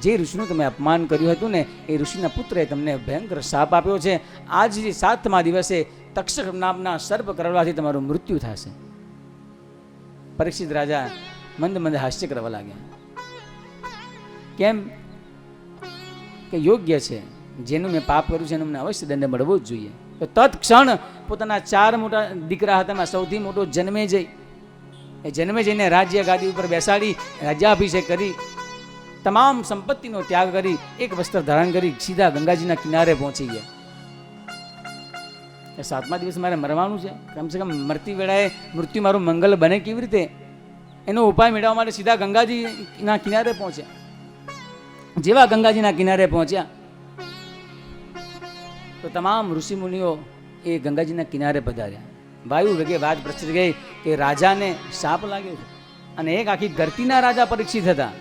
જે ઋષિનું તમે અપમાન કર્યું હતું ને એ ઋષિના પુત્રએ તમને ભયંકર શાપ આપ્યો છે. આજ 7મા દિવસે તક્ષક નામના સર્પ કરડવાથી તમારું મૃત્યુ થશે. પરીક્ષિત રાજા મંદ મંદ હાસ્ય કરવા લાગ્યા. કેમ કે યોગ્ય છે, જેનું મેં પાપ કર્યું છે એનું મને અવશ્ય દંડ મળવો જ જોઈએ. તો તત્ક્ષણ પોતાના 4 મોટા દીકરા હતા, એમાં સૌથી મોટો જન્મેજય, એ જન્મેજયને રાજ્ય ગાદી ઉપર બેસાડી રાજ્યાભિષેક કરી તમામ સંપત્તિનો ત્યાગ કરી એક વસ્ત્ર ધારણ કરી સીધા ગંગાજીના કિનારે પહોંચી ગયા. 7મા દિવસે મારે મરવાનું છે, કમસે કમ મરતી વેળાએ મૃત્યુ મારું મંગલ બને કેવી રીતે, એનો ઉપાય મેળવવા માટે સીધા ગંગાજીના કિનારે પહોંચ્યા. જેવા ગંગાજીના કિનારે પહોંચ્યા તો તમામ ઋષિમુનિઓ એ ગંગાજીના કિનારે પધાર્યા. વાયુ વેગે વાત પ્રચરી ગઈ કે રાજાને શાપ લાગ્યો છે, અને એક આખી ધરતીના રાજા પરીક્ષિત હતા.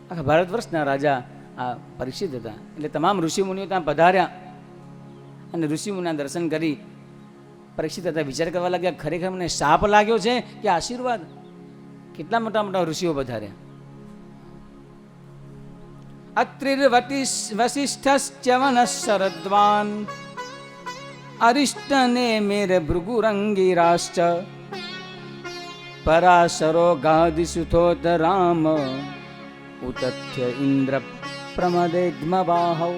આખા ભારત વર્ષના રાજા આ પરીક્ષિત હતા. એટલે તમામ ઋષિમુનિઓ ત્યાં પધાર્યા અને ઋષિમુનિના દર્શન કરી પરીક્ષિત હતા વિચાર કરવા લાગ્યા, ખરેખર મને શાપ લાગ્યો છે કે આશીર્વાદ? કેટલા મોટા મોટા ઋષિઓ પધાર્યા. અત્રિર્વસિષ્ઠશ્ચવન શરદ્વાન અરિષ્ટને મેર ભૃગુરંગીરાશ્ચ પરાશરો ગાદિસુતોત રામ ઉતથ્ય ઇન્દ્ર પ્રમદેગ્મવાહૌ.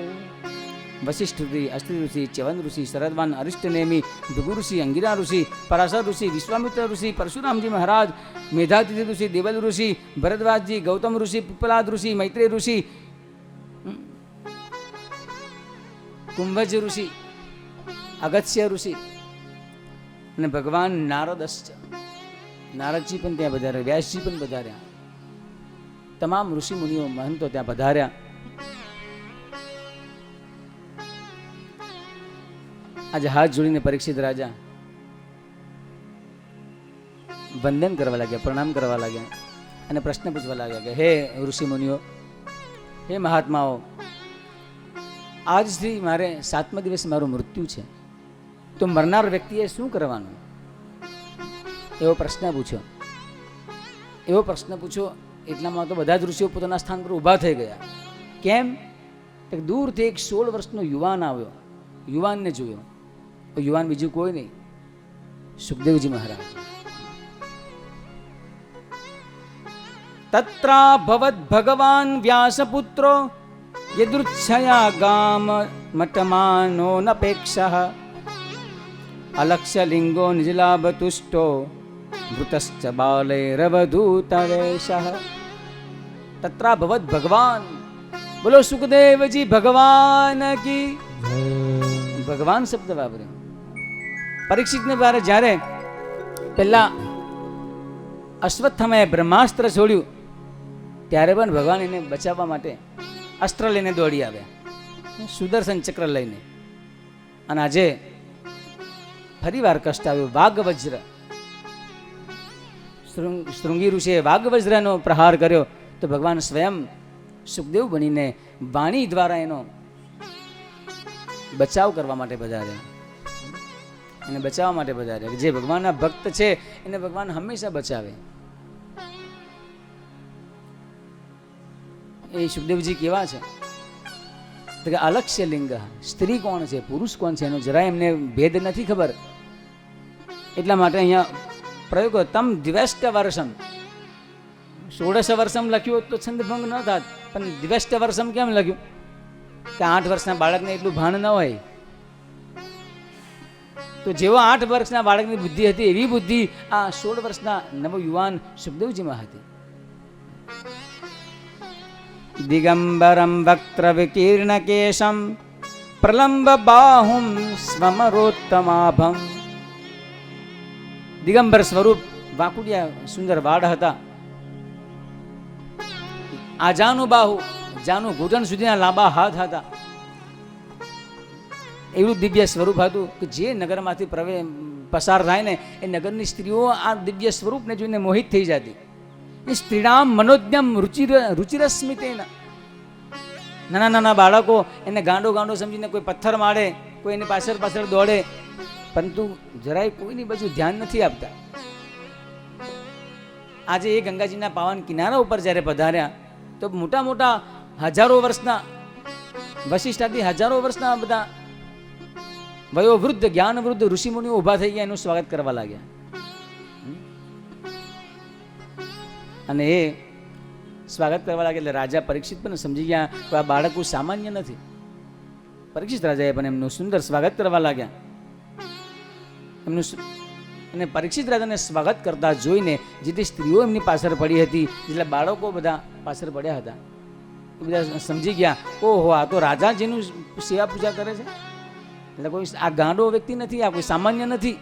વશિષ્ઠ ઋષિ, અસ્ત્રિ ઋષિ, ચ્યવન ઋષિ, શરદવાન, અરિષ્ટનેમી, ભૃગુ ઋષિ, અંગિરા ઋષિ, પરાશર ઋષિ, વિશ્વામિત્ર ઋષિ, પરશુરામજી મહારાજ, મેધાતિથિ ઋષિ, દેવલ ઋષિ, ભરદ્વાજજી, ગૌતમ ઋષિ, પિપ્પલાદ ઋષિ, મૈત્રેય ઋષિ, કુંભજ ઋષિ, અગત્ય ઋષિ અને ભગવાન નારદશ્ચ. નારદજી પણ ત્યાં પધાર્યા, વ્યાસજી પણ પધાર્યા, તમામ ઋષિ મુનિઓ મહંતો ત્યાં પધાર્યા. આજે હાથ જોડીને પરીક્ષિત રાજા વંદન કરવા લાગ્યા, પ્રણામ કરવા લાગ્યા અને પ્રશ્ન પૂછવા લાગ્યા કે હે ઋષિ મુનિઓ, હે મહાત્માઓ, આજથી મારે 7મા દિવસે મારું મૃત્યુ છે, તો મરનાર વ્યક્તિએ શું કરવાનું? એવો પ્રશ્ન પૂછ્યો. એવો પ્રશ્ન પૂછ્યો એટલામાં તો બધા જ ઋષિઓ પોતાના સ્થાન પર ઊભા થઈ ગયા. કેમ? દૂરથી એક 16 વર્ષનો યુવાન આવ્યો. યુવાનને જોયો. યુવાન બીજું કોઈ નહીં, સુખદેવજી મહારાજ. તત્રા ભવત ભગવાન વ્યાસપુત્રો યદૃચ્છયા ગામ મટમાનો નપેક્ષઃ અલક્ષ્ય લિંગો નિજલાભ તુષ્ટો મૃતશ્ચ બાલૈરવધૂતવેશઃ. તત્રા ભવત ભગવાન, બોલો સુખદેવજી ભગવાન કી. ભગવાન શબ્દ વાપર્યો. પરીક્ષિતને જ્યારે પહેલા અશ્વત્થામાએ બ્રહ્માસ્ત્ર છોડ્યું ત્યારે પણ ભગવાન એને બચાવવા માટે અસ્ત્ર લઈને દોડી આવ્યા, સુદર્શન ચક્ર લઈને. અને આજે ફરી વાર કષ્ટ આવ્યો. વાઘવજ્ર, શૃંગી ઋષિએ વાઘવજ્રનો પ્રહાર કર્યો તો ભગવાન સ્વયં સુખદેવ બનીને વાણી દ્વારા એનો બચાવ કરવા માટે પધાર્યા. એને બચાવવા માટે પધાર્યા. જે ભગવાનના ભક્ત છે એને ભગવાન હંમેશા બચાવે. એ સુખદેવજી કેવા છે તો કે અલક્ષ્ય લિંગ, સ્ત્રી કોણ છે પુરુષ કોણ છે એનો જરા એમને ભેદ નથી ખબર. એટલા માટે અહીંયા પ્રયોગ તમ દ્વેષ્ટ વર્ષમ, 16 વર્ષમ લખ્યું તો છંદભંગ ન થાત, પણ દ્વેષ્ટ વર્ષમ કેમ લખ્યું? કે 8 વર્ષના બાળકને એટલું ભાન ન હોય. તો જેવો 8 વર્ષના બાળકની બુદ્ધિ હતી એવી બુદ્ધિ આ 16 વર્ષના નવયુવાન સુખદેવજીમાં હતી. દિગંબરમ વક્ત્ર વિકીર્ણ કેશમ પ્રલંબ બાહુમ સ્વમરોત્તમાભમ. દિગંબર સ્વરૂપ, વાકુડિયા સુંદર વાળ હતા, આજાનું બાહુ, જાનું ઘૂંટણ સુધીના લાંબા હાથ હતા. એવું દિવ્ય સ્વરૂપ હતું કે જે નગરમાંથી પસાર થાય ને એ નગરની સ્ત્રીઓ આ દિવ્ય સ્વરૂપને જોઈને મોહિત થઈ જતી. એ સ્ત્રીણામ મનોજ્ઞમ રુચિરસ્મિતેના. નાના નાના બાળકો એને ગાંડો ગાંડો સમજીને કોઈ પથ્થર મારે, કોઈ એની પાછળ પાછળ દોડે, પરંતુ જરાય કોઈની બાજુ ધ્યાન નથી આપતા. આજે એ ગંગાજીના પાવન કિનારા ઉપર જ્યારે પધાર્યા તો મોટા મોટા હજારો વર્ષના, વશિષ્ઠાથી હજારો વર્ષના બધા વયોવૃદ્ધ જ્ઞાનવૃદ્ધ ઋષિમુનિઓ ઊભા થઈ ગયા, એનું સ્વાગત કરવા લાગ્યા. અને એ સ્વાગત કરવા લાગ્યા એટલે રાજા પરીક્ષિત પણ સમજી ગયા કે આ બાળકો સામાન્ય નથી. પરીક્ષિત રાજાએ પણ એમનું સુંદર સ્વાગત કરવા લાગ્યા. એમનું અને પરીક્ષિત રાજાને સ્વાગત કરતા જોઈને જેટલી સ્ત્રીઓ એમની પાછળ પડી હતી, જેટલા બાળકો બધા પાછળ પડ્યા હતા, એ બધા સમજી ગયા, ઓહો આ તો રાજા જેનું સેવા પૂજા કરે છે. એટલે કોઈ આ ગાંડો વ્યક્તિ નથી, આ કોઈ સામાન્ય નથી.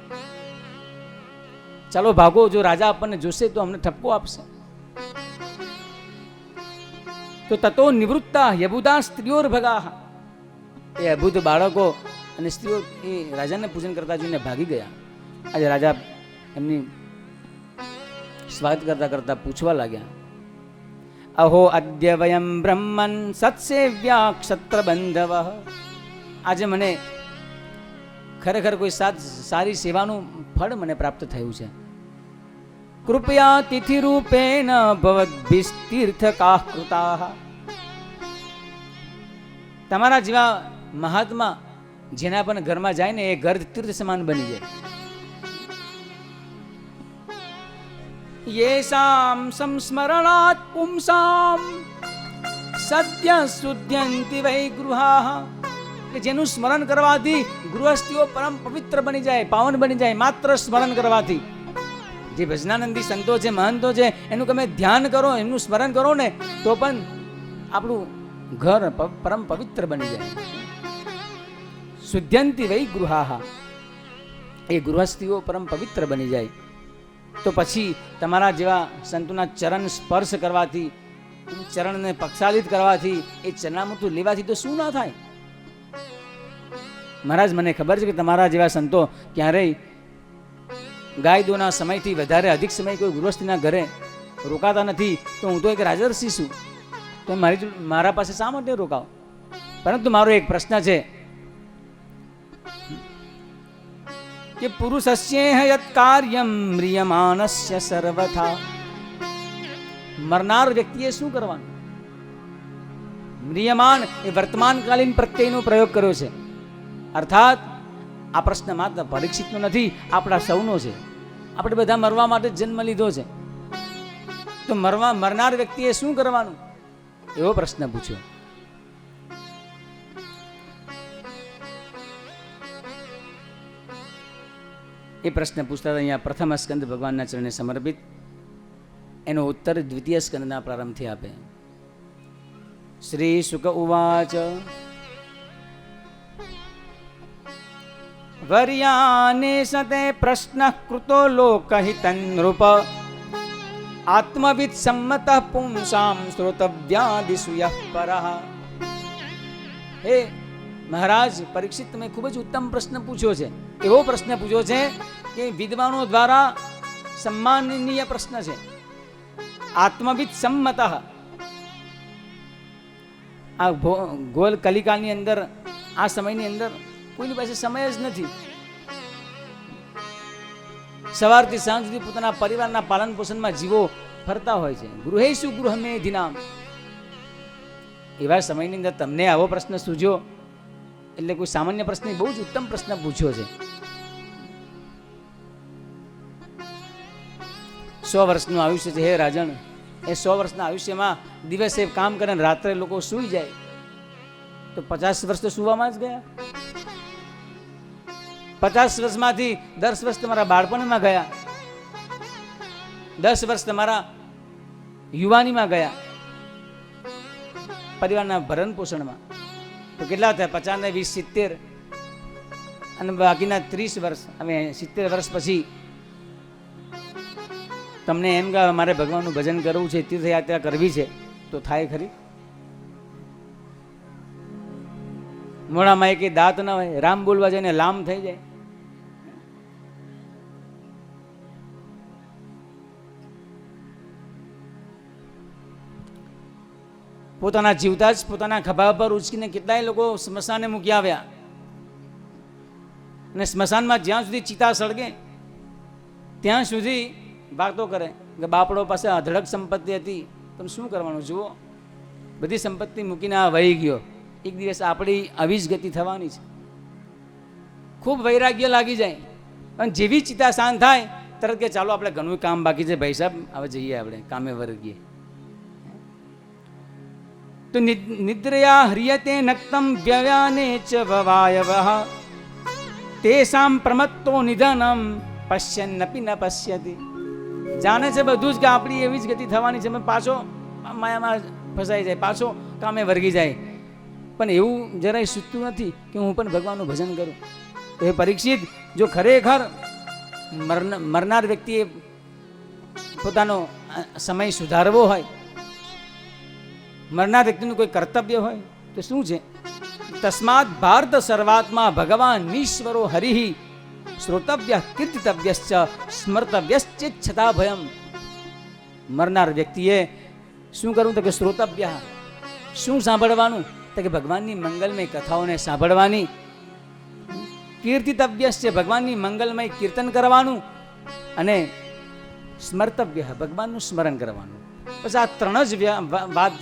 ચાલો ભાગો, જો રાજા આપણને જોશે તો અમને ઠપકો આપશે. તો તતો નિવૃત્તા યબુદા સ્ત્રીઓ ભગા. એ અભૂત બાળકો અને સ્ત્રીઓ એ રાજાને પૂજન કરતા જોઈને ભાગી ગયા. આજે રાજા એમની સ્વાગત કરતા કરતા પૂછવા લાગ્યા, અહો અદ્ય વયમ બ્રહ્મન સત્સેવ્યા ક્ષત્ર બંધવ. આજે મને ખરેખર કોઈ સારી સેવાનું ફળ મને પ્રાપ્ત થયું છે. કૃપયા તિથિ રૂપેણ ભવદ્ભિસ્તીર્થકાઃ કૃતાઃ. તમારા જેવા મહાત્મા જેના પણ ઘરમાં જાય ને એ ઘર તીર્થ સમાન બની જાય. યેષામ સંસ્મરણાત પુંસામ સદ્ય શુદ્ધ્યંતિ વૈ ગૃહાઃ. કે જેનું સ્મરણ કરવાથી ગૃહસ્થીઓ પરમ પવિત્ર બની જાય, પાવન બની જાય, માત્ર સ્મરણ કરવાથી. જે ભજનાનંદી સંતો છે, મહંતો છે, એનું તમે ધ્યાન કરો, એનું સ્મરણ કરો ને તો પણ આપણું ઘર પરમ પવિત્ર બની જાય. શુદ્ધ્યંતિ વૈ ગૃહાઃ. એ ગૃહસ્થીઓ પરમ પવિત્ર બની જાય. તો પછી તમારા જેવા સંતોના ચરણ સ્પર્શ કરવાથી, ચરણને પક્ષાલિત કરવાથી, એ ચરણામૃત લેવાથી તો શું ના થાય. મહારાજ મને ખબર છે કે તમારા જેવા સંતો ક્યારેય ગાય દોના સમયથી વધારે અધિક સમય કોઈ ગૃહસ્થીના ઘરે રોકાતા નથી. તો હું તો એક રાજર્ષિ છું, તો મારા પાસે શા માટે રોકાવ? પરંતુ મારો એક પ્રશ્ન છે કે પુરુષસ્ય યત કાર્યમ મ્રિયમાનસ્ય સર્વથા. મરનાર વ્યક્તિએ શું કરવાનું? મ્રિયમાન એ વર્તમાનકાલીન પ્રત્યયનો પ્રયોગ કર્યો છે. અર્થાત આ પ્રશ્ન માત્ર પરીક્ષિતનો નથી, આપણા સૌનો છે. આપણે બધા મરવા માટે જન્મ લીધો છે. તો મરનાર વ્યક્તિએ શું કરવાનું, એવો પ્રશ્ન પૂછ્યો. એ પ્રશ્ન પૂછતા અહીંયા પ્રથમ સ્કંદ ભગવાનના ચરણે સમર્પિત, એનો ઉત્તર દ્વિતીય સ્કંદના પ્રારંભથી આપે. શ્રી શુક ઉવાચ વર્યાને સતે પ્રશ્ન કૃતો લોકહિતં નૃપ આત્મવિદ સંમત પુંસામ શ્રોતવ્યાદિષુ યઃ પરઃ. હે મહારાજ પરીક્ષિત, તમે ખૂબ જ ઉત્તમ પ્રશ્ન પૂછ્યો છે. એવો પ્રશ્ન પૂછ્યો છે કે વિદ્વાનો દ્વારા સન્માનનીય પ્રશ્ન છે. આત્મવિદ સંમત. આ ગોલ કલિકાલની અંદર, આ સમયની અંદર કોઈની પાસે સમય જ નથી. સવારથી સાંજ સુધી પોતાના પરિવારના પાલન પોષણમાં જીવો ફરતા હોય છે. ગૃહેશુ ગૃહમેધિનામ. એવા સમયની અંદર તમને આવો પ્રશ્ન સૂઝ્યો એટલે કોઈ સામાન્ય પ્રશ્ન, બહુ જ ઉત્તમ પ્રશ્ન પૂછ્યો છે. 100 વર્ષનું આયુષ્ય છે હે રાજન. એ 100 વર્ષના આયુષ્યમાં દિવસે કામ કરે, રાત્રે લોકો સૂઈ જાય, તો 50 વર્ષ તો સુવામાં જ ગયા. 50 વર્ષમાંથી 10 વર્ષ તમારા બાળપણમાં ગયા, 10 વર્ષ તમારા યુવાનીમાં ગયા, પરિવારના ભરણ પોષણમાં. તો કેટલા થયા? 50 ને 20 70, અને બાકીના 30 વર્ષ. હવે 70 વર્ષ પછી તમને એમ કે મારે ભગવાનનું ભજન કરવું છે, તીર્થયાત્રા કરવી છે, તો થાય ખરી? મોઢામાં એક દાંત ના હોય, રામ બોલવા જાય ને લામ થઈ જાય. પોતાના જીવતા જ પોતાના ખભા પર ઉચકીને કેટલાય લોકો સ્મશાને મૂકી આવ્યા. અને સ્મશાનમાં જ્યાં સુધી ચિતા સળગે ત્યાં સુધી વાતો કરે કે બાપડો પાસે અધડક સંપત્તિ હતી, તમે શું કરવાનું? જુઓ, બધી સંપત્તિ મૂકીને આ વહી ગયો. એક દિવસ આપણી આવી જ ગતિ થવાની છે. ખૂબ વૈરાગ્ય લાગી જાય અને જેવી ચિતા શાંત થાય તરત કે ચાલો આપણે ઘણું કામ બાકી છે ભાઈ સાહેબ, હવે જઈએ, આપણે કામે વર્ગીએ. તો નિદ્રયા હ્રિયતે નક્તમ વ્યવ્યાને ચ વવાયવઃ તેષામ પ્રમત્તો નિધનમ પશ્યન્નપી ન પશ્યતિ. જાણે છે બધું જ કે આપણી એવી જ ગતિ થવાની છે, પાછો માયામાં ફસાઈ જાય, પાછો કામે વર્ગી જાય, પણ એવું જરાય સૂચતું નથી કે હું પણ ભગવાનનું ભજન કરું. તો એ પરીક્ષિત, જો ખરેખર મરનાર વ્યક્તિએ પોતાનો સમય સુધારવો હોય, મરનાર વ્યક્તિનું કોઈ કર્તવ્ય હોય તો શું છે? તસ્માત ભારત સર્વાત્મા ભગવાન ઈશ્વરો હરિ શ્રોતવ્ય કીર્તિતવ્યશ્ચ સ્મર્તવ્યશ્ચિત છતા ભયમ. મરનાર વ્યક્તિએ શું કરવું? તો કે શ્રોતવ્ય, શું સાંભળવાનું? તો કે ભગવાનની મંગલમય કથાઓને સાંભળવાની. કીર્તિતવ્યશ્ચ, ભગવાનની મંગલમય કીર્તન કરવાનું. અને સ્મર્તવ્ય, ભગવાનનું સ્મરણ કરવાનું. પછી આ ત્રણ જ વાત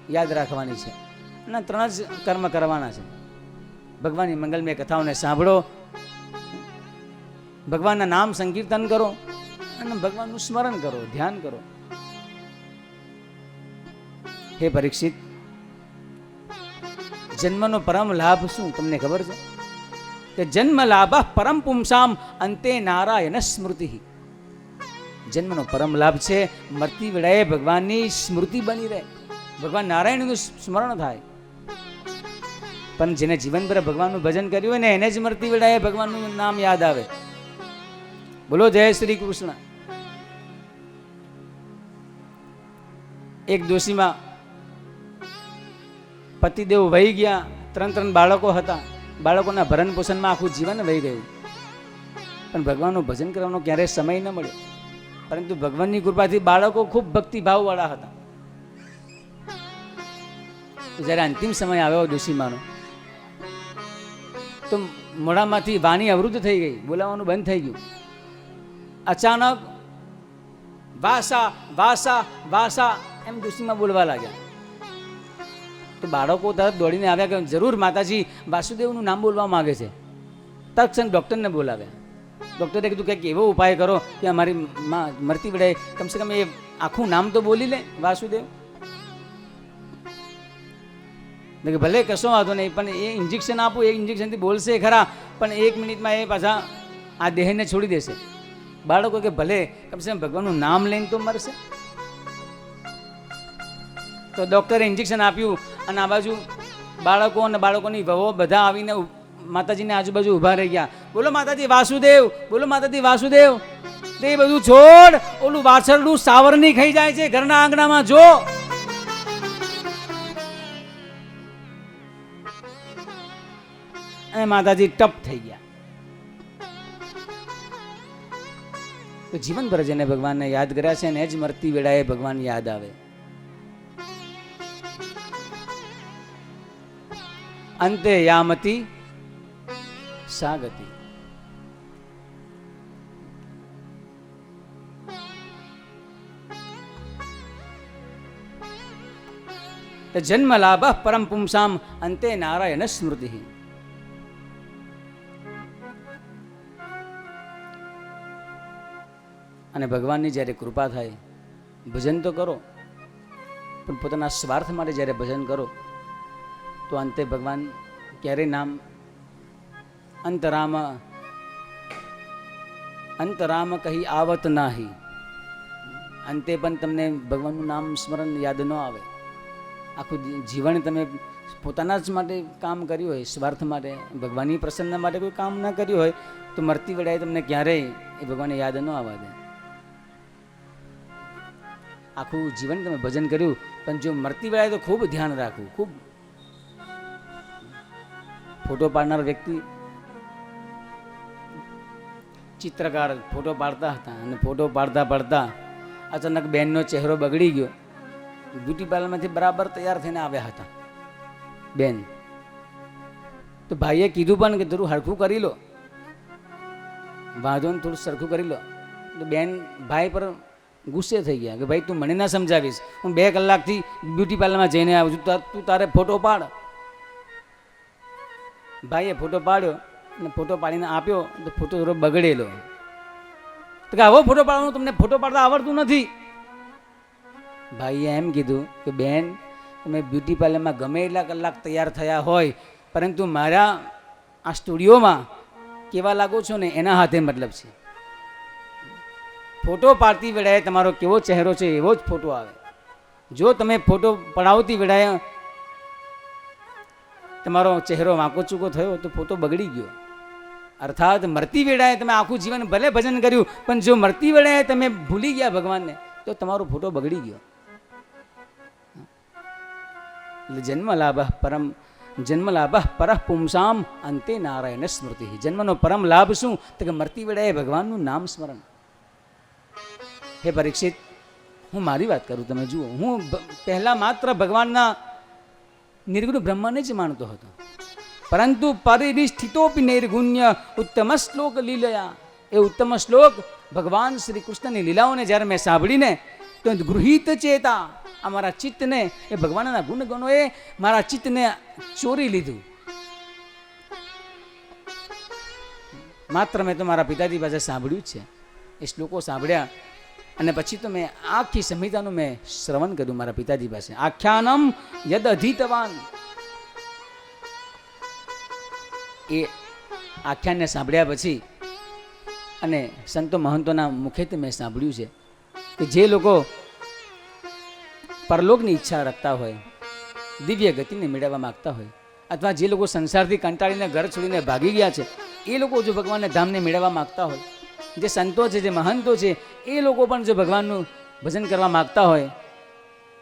યાદ રાખવાની છે અને ત્રણ જ કર્મ કરવાના છે. ભગવાનની મંગલમય કથાઓને સાંભળો, ભગવાનના નામ સંકીર્તન કરો અને ભગવાનનું સ્મરણ કરો, ધ્યાન કરો. હે પરીક્ષિત, જન્મનો પરમ લાભ શું તમને ખબર છે? કે જન્મ લાભ પરમ પુંસામ અંતે નારાયણ સ્મૃતિ. જન્મનો પરમ લાભ છે મરતી વેળાએ ભગવાનની સ્મૃતિ બની રહે, ભગવાન નારાયણનું સ્મરણ થાય. પણ જેને જીવનભર ભગવાનનું ભજન કર્યું હોય ને એને જ મરતી વેળાએ ભગવાનનું નામ યાદ આવે. બોલો જય શ્રી કૃષ્ણ. એક દોશીમાં પતિદેવ વહી ગયા, 3 બાળકો હતા. બાળકોના ભરણ પોષણમાં આખું જીવન વહી ગયું, પણ ભગવાનનું ભજન કરવાનો ક્યારેય સમય ન મળ્યો. પરંતુ ભગવાનની કૃપાથી બાળકો ખૂબ ભક્તિભાવ વાળા હતા. જ્યારે અંતિમ સમય આવ્યો ડોશીમાનો, તો મોઢામાંથી વાણી અવરુદ્ધ થઈ ગઈ, બોલાવાનું બંધ થઈ ગયું. અચાનક વાસા વાસા વાસા એમ ડોશીમાં બોલવા લાગ્યા. તો બાળકો તરત દોડીને આવ્યા કે જરૂર માતાજી વાસુદેવનું નામ બોલવા માંગે છે. તત્ક્ષણ ડૉક્ટરને બોલાવ્યા. ડૉક્ટરે કીધું કંઈક એવો ઉપાય કરો કે અમારી માં મરતી વેળાએ કમસે કમ એ આખું નામ તો બોલી લે, વાસુદેવ. ભલે કશો વાંધો નહીં, પણ એ ઇન્જેક્શન આપું, એ ઇન્જેક્શનથી બોલશે ખરા, પણ 1 મિનિટમાં એ પાછા આ દેહને છોડી દેશે. બાળકો કે ભલે કમસે કમ ભગવાનનું નામ લઈને તો મરશે. તો ડૉક્ટરે ઇન્જેક્શન આપ્યું અને આ બાજુ બાળકો અને બાળકોની વહુઓ બધા આવીને માતાજીને આજુબાજુ ઊભા રહી ગયા. બોલો માતાજી વાસુદેવ, બોલો માતાજી વાસુદેવ. તે બધું છોડ, ઓલું વાછરડું સાવરની ખાઈ જાય છે ઘરના આંગણામાં, જો. અને માતાજી ટપ થઈ ગયા. તો જીવનભર જેને ભગવાનને યાદ કર્યા છે ને જ મરતી વેળાએ ભગવાન યાદ આવે. અંતે યામતી સાગતી. જન્મ લાભ પરમ પુંસામ અંતે નારાયણ સ્મૃતિ. અને ભગવાનની જ્યારે કૃપા થાય, ભજન તો કરો, પણ પોતાના સ્વાર્થ માટે જ્યારે ભજન કરો તો અંતે ભગવાન ક્યારેય નામ અંતરામ કહી આવત નાહી. અંતે પણ તમને ભગવાનનું નામ સ્મરણ યાદ ન આવે. આખું જીવન તમે પોતાના જ માટે કામ કર્યું હોય, સ્વાર્થ માટે, ભગવાનની પ્રસન્ન માટે કોઈ કામ ન કર્યું હોય, તો મરતી વેળાએ તમને ક્યારેય એ ભગવાનને યાદ ન આવવા દે. આખું જીવન તમે ભજન કર્યું પણ જો મરતી વેળાએ તો ખૂબ ધ્યાન રાખવું. ખૂબ ફોટો પાડનાર વ્યક્તિ, ચિત્રકાર ફોટો પાડતા હતા અને ફોટો પાડતા પાડતા અચાનક બેનનો ચહેરો બગડી ગયો. બ્યુટી પાર્લરમાંથી બરાબર તૈયાર થઈને આવ્યા હતા બેન. તો ભાઈએ કીધું પણ કે થોડું હરખું કરી લો, વાંધો ને થોડું સરખું કરી લો. તો બેન ભાઈ પર ગુસ્સે થઈ ગયા કે ભાઈ તું મને ના સમજાવીશ, હું 2 કલાકથી બ્યુટી પાર્લરમાં જઈને આવું છું, તું તારે ફોટો પાડ. ભાઈએ ફોટો પાડ્યો અને ફોટો પાડીને આપ્યો તો ફોટો થોડો બગડેલો. તો કે આવો ફોટો પાડવાનો તમને ફોટો પાડતા આવડતું નથી. ભાઈએ એમ કીધું કે બેન તમે બ્યુટી પાર્લરમાં ગમે એટલા કલાક તૈયાર થયા હોય, પરંતુ મારા આ સ્ટુડિયોમાં કેવા લાગો છો ને એના હાથે મતલબ છે. ફોટો પાડતી વેળાએ તમારો કેવો ચહેરો છે એવો જ ફોટો આવે. જો તમે ફોટો પડાવતી વેળાએ તમારો ચહેરો વાંકો ચૂકો થયો તો ફોટો બગડી ગયો. અર્થાત મરતી વેળાએ તમે આખું જીવન ભલે ભજન કર્યું, પણ જો મરતી વેળાએ તમે ભૂલી ગયા ભગવાનને તો તમારો ફોટો બગડી ગયો. જન્મલાભ પરઃ પુંસામ અંતે નારાયણ સ્મૃતિ. જન્મનો પરમ લાભ શું? તો કે મરતી વેળાએ ભગવાનનું નામ સ્મરણ. હે પરીક્ષિત, હું મારી વાત કરું, તમે જુઓ, હું પહેલા માત્ર ભગવાનના નિર્ગુણ બ્રહ્મને જ માનતો હતો, પરંતુ પરિનિષ્ઠિતોપી નૈર્ગુણ્ય ઉત્તમ શ્લોક લીલયા. એ ઉત્તમ શ્લોક ભગવાન શ્રી કૃષ્ણની લીલાઓને જ્યારે મેં સાંભળીને તો ગૃહિત ચેતા, આ મારા ચિત્તને, એ ભગવાનના ગુણગણોએ મારા ચિત્તને ચોરી લીધું. માત્ર મેં તો મારા પિતાજી પાસે સાંભળ્યું જ છે, એ શ્લોકો સાંભળ્યા અને પછી તો મેં આખી સંહિતાનું મેં શ્રવણ કર્યું મારા પિતાજી પાસે. આખ્યાનમ યદ અધીતવાન, એ આખ્યાનને સાંભળ્યા પછી અને સંતો મહંતોના મુખેથી મેં સાંભળ્યું છે કે જે લોકો પરલોકની ઈચ્છા રાખતા હોય, દિવ્ય ગતિને મેળવવા માગતા હોય, અથવા જે લોકો સંસારથી કંટાળીને ઘર છોડીને ભાગી ગયા છે, એ લોકો જો ભગવાનને ધામને મેળવવા માગતા હોય, જે સંતો છે, જે મહંતો છે, એ લોકો પણ જો ભગવાનનું ભજન કરવા માગતા હોય,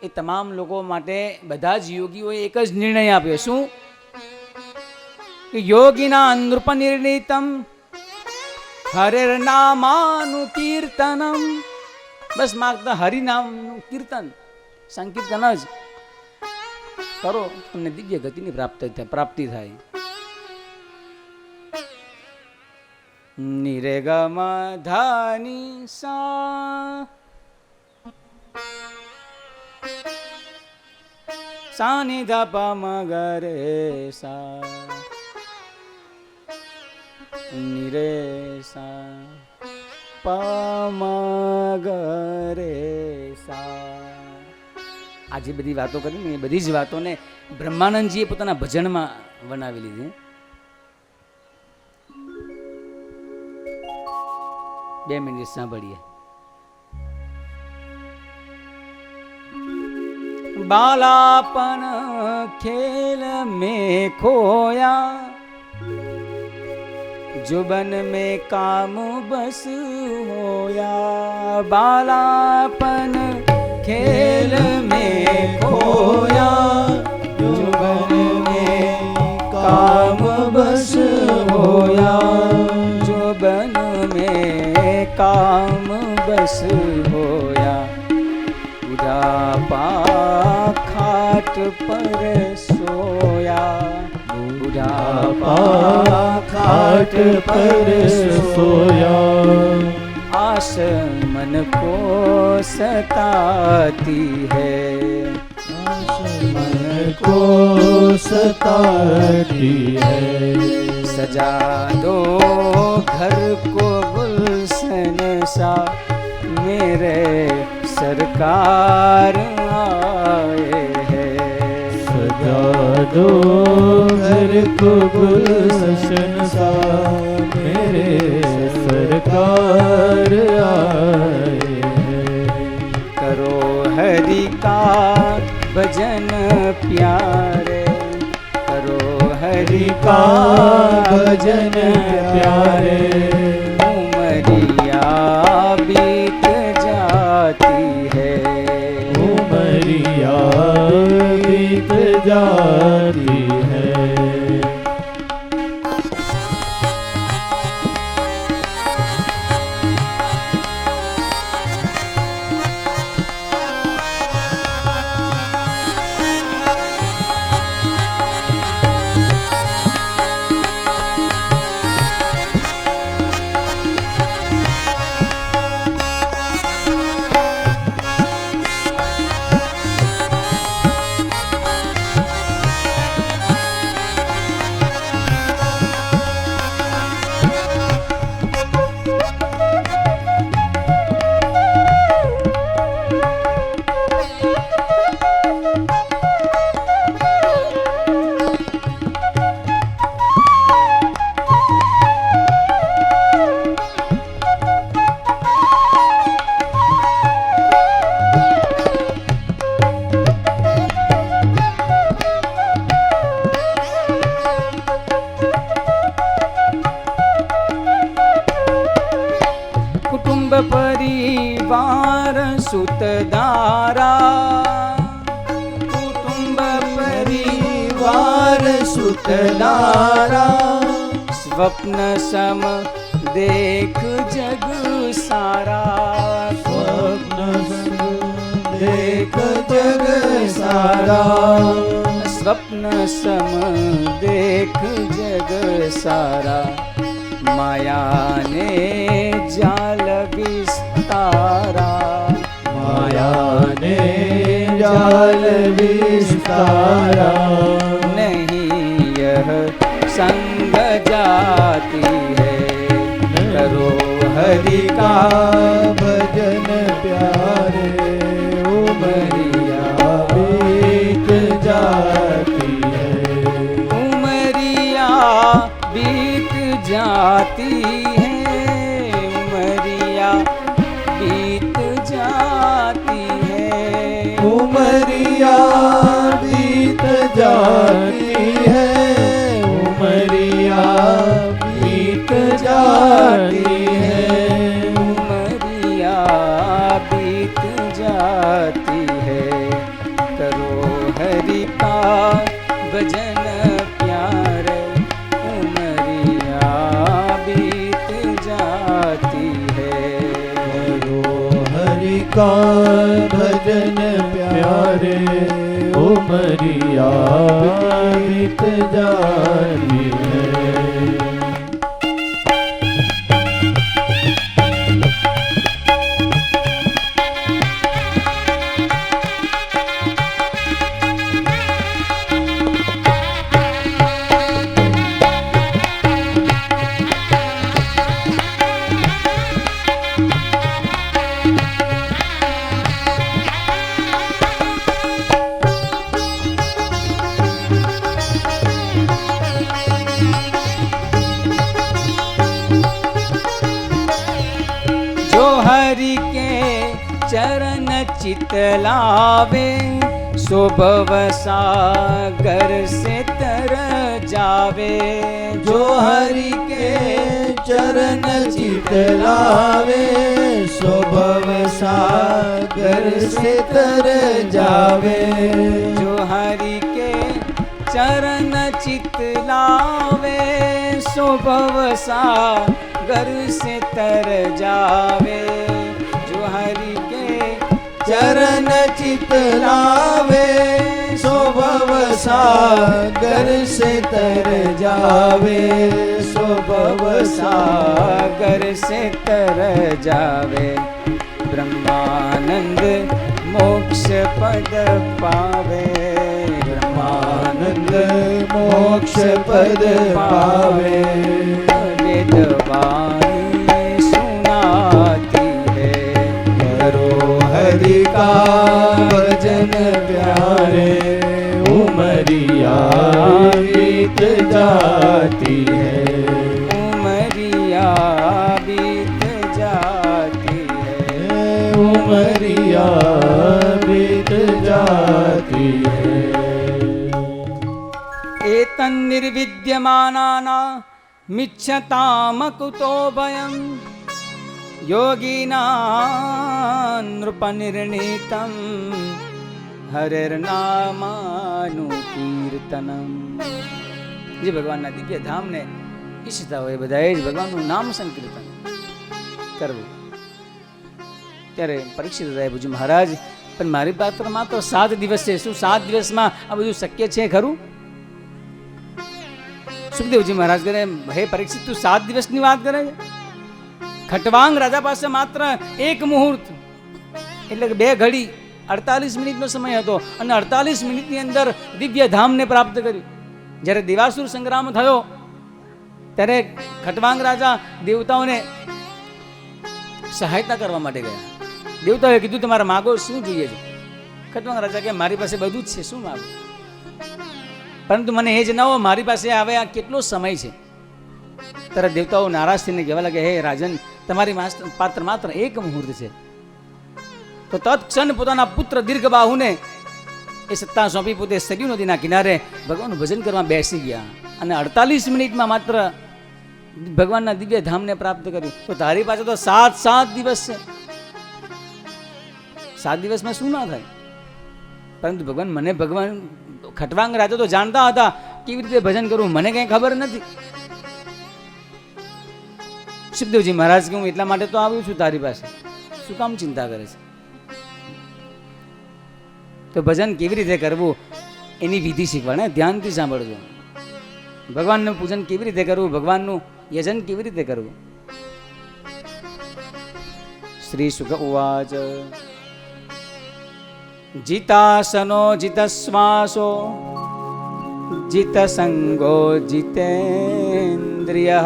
એ તમામ લોકો માટે બધા જ યોગીઓએ એક જ નિર્ણય આપ્યો. શું? યોગિના નૃપ નિર્ણિતમ હરિર્નામાનું કીર્તનમ. બસ માગતા હરિનામનું કીર્તન, સંકીર્તન જ કરો, તમને દિવ્ય ગતિની પ્રાપ્તિ થાય. નિરેગમ ધાની સા સાની ધા મગરે સા નિરે સા પમગરે સા. આ જે બધી વાતો કરી ને એ બધી જ વાતોને બ્રહ્માનંદજીએ પોતાના ભજનમાં બનાવી લીધી. 2 મિનિટ સાંભળીએ. बालापन खेल में खोया, जुबन में काम बस होया। बालापन खेल में खोया, जुबन में काम बस होया। जुबन में काम बस होया। बुढ़ापा खाट पर सोया। बुढ़ापा खाट पर सोया। आस मन को सताती है। मन को सताती है। सजा दो घर को गुलशन सा, मेरे सरकार आए हैं। सजा दो घर को गुलशन सा, मेरे सरकार आए हैं। करो हरि का भजन प्यारे, करो हरि का भजन प्यारे। उमरिया बीत जाती है। उमरिया કુટુંબ પરિવાર સુતદારા, કુટુંબ પરિવાર સુતદારા, સ્વપ્ન સમ દેખ જગ સારા, સ્વપ્ન દેખ જગ સારા, સ્વપ્ન સમ દેખ જગ સારા, માયાને જાલ વિસ્તારા, માયાને જાલ વિસ્તારા, નહીં યહ સંગ જાતી है, करो हरि का भजन प्यारे, उमरिया बीत जाती है, उमरिया बीत जाती है, उमरिया बीत जाती है, उमरिया बीत जाती है, उमरिया बीत जाती है, उमरिया बीत जाती है, करो हरि का भजन प्यारे, उमरिया बीत जाती है, करो हरि का भजन प्यारे, उमरिया बीत जाती है। हरि के चरण चितलावे, सो भव सागर से तर जावे, जो हरि के चरण चितलावे, सो भव सागर से तर जावे, जो हरि के चरण चितलावे, सो भव सागर से तर जावे, जो हरि के चरण चितलावे, सो भव सागर से तर जावे, सो भव सागर से तर जावे, ब्रह्मानंद मोक्ष पद पावे, ब्रह्मानंद मोक्ष पद पावे, वेदवाणी सुनाती है, करो हरि का भजन प्यारे, उमरिया बीत जाती है, उमरिया बीत जाती है, उमरिया बीत जाती है। एतन् निर्विद्यमानाना मिच्छताम कुतो भयम्, योगिना नृपनिर्णीतं हरिर्नामानुकीर्तनम। જે ભગવાનના દિવ્ય ધામને ઈચ્છતા હોય બધાએ જ ભગવાનનું નામ સંકીર્તન કરવું. ત્યારે પરીક્ષિત રાય પૂછ્યું, મહારાજ પણ મારી પાત્ર માત્ર 7 દિવસ છે, શું 7 દિવસમાં આ બધું શક્ય છે ખરું? સુખદેવજી મહારાજ કહે, હે પરીક્ષિત, તું 7 દિવસની વાત કરે છે? ખટવાંગ રાજા પાસે માત્ર 1 મુહૂર્ત એટલે કે 2 ઘડી 48 મિનિટનો સમય હતો અને 48 મિનિટની અંદર દિવ્ય ધામને પ્રાપ્ત કર્યું. જ્યારે દેવાસુર સંગ્રામ થયો ત્યારે ખટવાંગ રાજા દેવતાઓને સહાયતા કરવા માટે ગયા. દેવતાઓએ કીધું, તમારે માગો શું જોઈએ છે? ખટવાંગ રાજા કે, મારી પાસે બધું જ છે, શું માગો? પરંતુ મને એ જ ન હો, મારી પાસે આવે આ કેટલો સમય છે. ત્યારે દેવતાઓ નારાજ થઈને કહેવા લાગે, હે રાજન, તમારી પાત્ર માત્ર 1 મુહૂર્ત છે. તો તત્ક્ષણ પોતાના પુત્ર દીર્ઘબાહુને એ સત્તા સોંપી પોતે સરયુ નદીના કિનારે ભગવાનનું ભજન કરવા બેસી ગયા અને 48 મિનિટમાં માત્ર ભગવાનના દિવ્ય ધામને પ્રાપ્ત કર્યું. તો તારી પાસે તો 7 દિવસ છે. 7 દિવસમાં શું ના થાય? પરંતુ ભગવાન ખટવાંગ રાજા તો જાણતા હતા કેવી રીતે ભજન કરવું, મને કંઈ ખબર નથી. સુખદેવજી મહારાજ કે હું એટલા માટે તો આવ્યો છું તારી પાસે, શું કામ ચિંતા કરે છે? તો ભજન કેવી રીતે કરવું એની વિધિ શીખવાડે, ધ્યાનથી સાંભળજો. ભગવાનનું પૂજન કેવી રીતે કરવું, ભગવાનનું યજન કેવી રીતે કરવું. શ્રી શુક ઉવાચ જીતાસનો જીતશ્વાસો જીતસંગો જીતેન્દ્રિય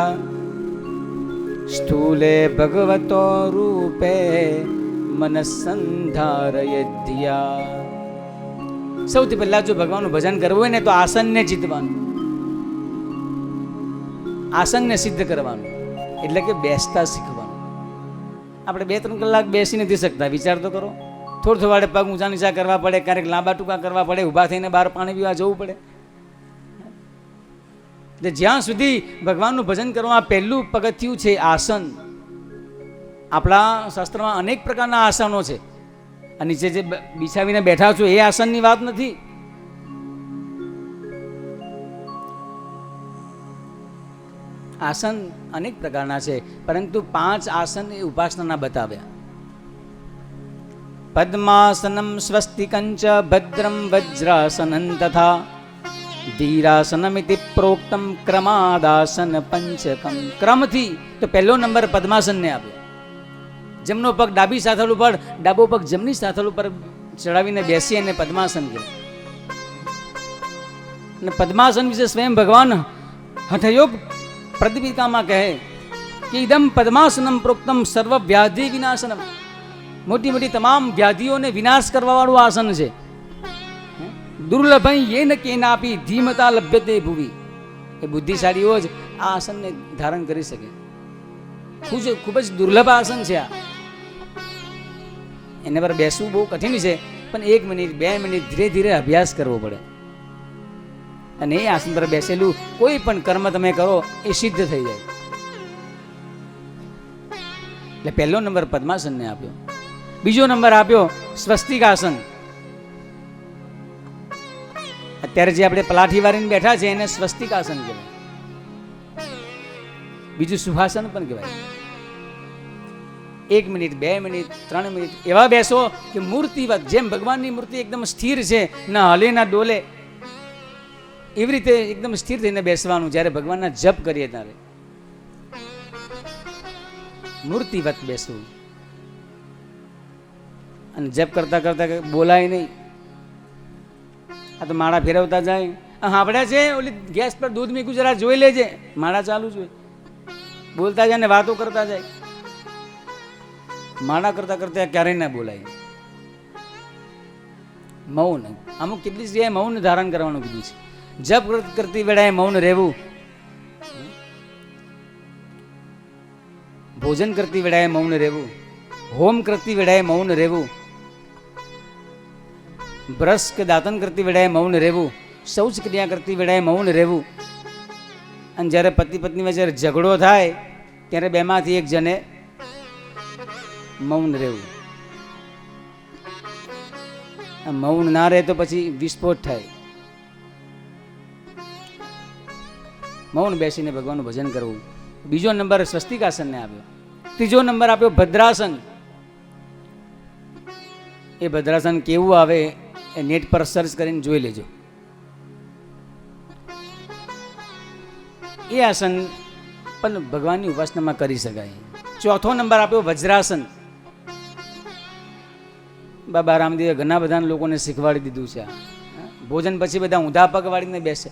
સ્થૂલે ભગવતો રૂપે મનસંધારયધ્યા. સૌથી પહેલા જો ભગવાનનું ભજન કરવું હોય ને તો આસનને જીતવાનું, આસનને સિદ્ધ કરવાનું, એટલે કે બેસતા શીખવાનું. આપણે 2-3 કલાક બેસી નથી શકતા, વિચાર તો કરો. થોડું વાડે પગ ઊંચા નીચા કરવા પડે, ક્યારેક લાંબા ટૂંકા કરવા પડે, ઊભા થઈને બહાર પાણી પીવા જવું પડે. એટલે જ્યાં સુધી ભગવાનનું ભજન કરવામાં પહેલું પગથિયું છે આસન. આપણા શાસ્ત્રમાં અનેક પ્રકારના આસનો છે. આ નીચે જે બિછાવીને બેઠા છો એ આસનની વાત નથી. આસન અનેક પ્રકારના છે, પરંતુ 5 આસન એ ઉપાસનાના બતાવ્યા. પદ્માસનમ સ્વસ્તિકંચ ભદ્રમ વજ્રાસનં તથા ધીરાસનમિતિ પ્રોક્તમ ક્રમાદાસન પંચકમ. ક્રમથી તો પહેલો નંબર પદ્માસનને આપ્યો. જમણો પગ ડાબી સાથળ ઉપર, ડાબો પગ જમણી સાથળ ઉપર ચડાવીને બેસી અને પદ્માસન કર્યું. અને પદ્માસન વિશે સ્વયં ભગવાન હઠયોગ પ્રદીપિકામાં કહે કે ઇદમ પદ્માસનમ પ્રોક્તમ સર્વ વ્યાધિ વિનાશનમ. મોટી મોટી તમામ વ્યાધિઓને વિનાશ કરવાવાળું આસન છે. દુર્લભં યેન કેનાપી ધીમતા લભ્યતે ભુવિ. એ બુદ્ધિશાળીઓ જ આ આસનને ધારણ કરી શકે. ખૂબ જ દુર્લભ આસન છે આ. એના પર બેસવું બહુ કઠિન છે, પણ 1 મિનિટ 2 મિનિટ ધીરે ધીરે અભ્યાસ કરવો પડે. અને એ આસન પર બેસેલું કોઈ પણ કર્મ તમે કરો એ સિદ્ધ થઈ જાય. એટલે પહેલો નંબર પદ્માસનને આપ્યો. બીજો નંબર આપ્યો સ્વસ્તિકાસન. અત્યારે જે આપણે પલાઠી વાળીને બેઠા છે એને સ્વસ્તિકાસન કહેવાય. બીજું સુહાસન પણ કહેવાય. 1 મિનિટ 2 મિનિટ 3 મિનિટ એવા બેસો કે મૂર્તિવત, જેમ ભગવાનની મૂર્તિ એકદમ સ્થિર છે, ના હલે ના ડોલે, એવી રીતે એકદમ સ્થિર થઈને બેસવાનું. જ્યારે ભગવાનના જપ કરીએ ત્યારે મૂર્તિવત બેસવું. અને જપ કરતા કરતા બોલાય નહીં. આ તો માળા ફેરવતા જાય, આપણે છે ઓલી ગેસ પર દૂધ મૂક્યું જરા જોઈ લેજે, માળા ચાલુ જોઈએ. બોલતા જાય ને વાતો કરતા જાય. માળા કરતા કરતા ક્યારેય ના બોલાય. મૌન, અમુક કેટલી જગ્યાએ મૌન ધારણ કરવાનું કીધું છે. જપ કરતી વેળાએ મૌન રહેવું, ભોજન કરતી વેળાએ મૌન રહેવું, હોમ કરતી વેળાએ મૌન રહેવું, બ્રશ કે દાંતન કરતી વેળાએ મૌન રહેવું, શૌચ ક્રિયા કરતી વેળાએ મૌન રહેવું. અને જ્યારે પતિ પત્ની વચ્ચે ઝઘડો થાય ત્યારે બેમાંથી એક જણે મૌન રહેવું. મૌન ના રહે તો પછી વિસ્ફોટ થાય. મૌન બેસીને ભગવાનનું ભજન કરવું. બીજો નંબર સ્વસ્તિકાસનને આપ્યો. ત્રીજો નંબર આપ્યો ભદ્રાસન. એ ભદ્રાસન કેવું આવે એ નેટ પર સર્ચ કરીને જોઈ લેજો. એ આસન પણ ભગવાનની ઉપાસનામાં કરી શકાય. ચોથો નંબર આપ્યો વજ્રાસન. બાબા રામદેવે ઘણા બધા લોકોને શીખવાડી દીધું છે. ભોજન પછી બધા ઊંધા પગ વાળીને બેસે.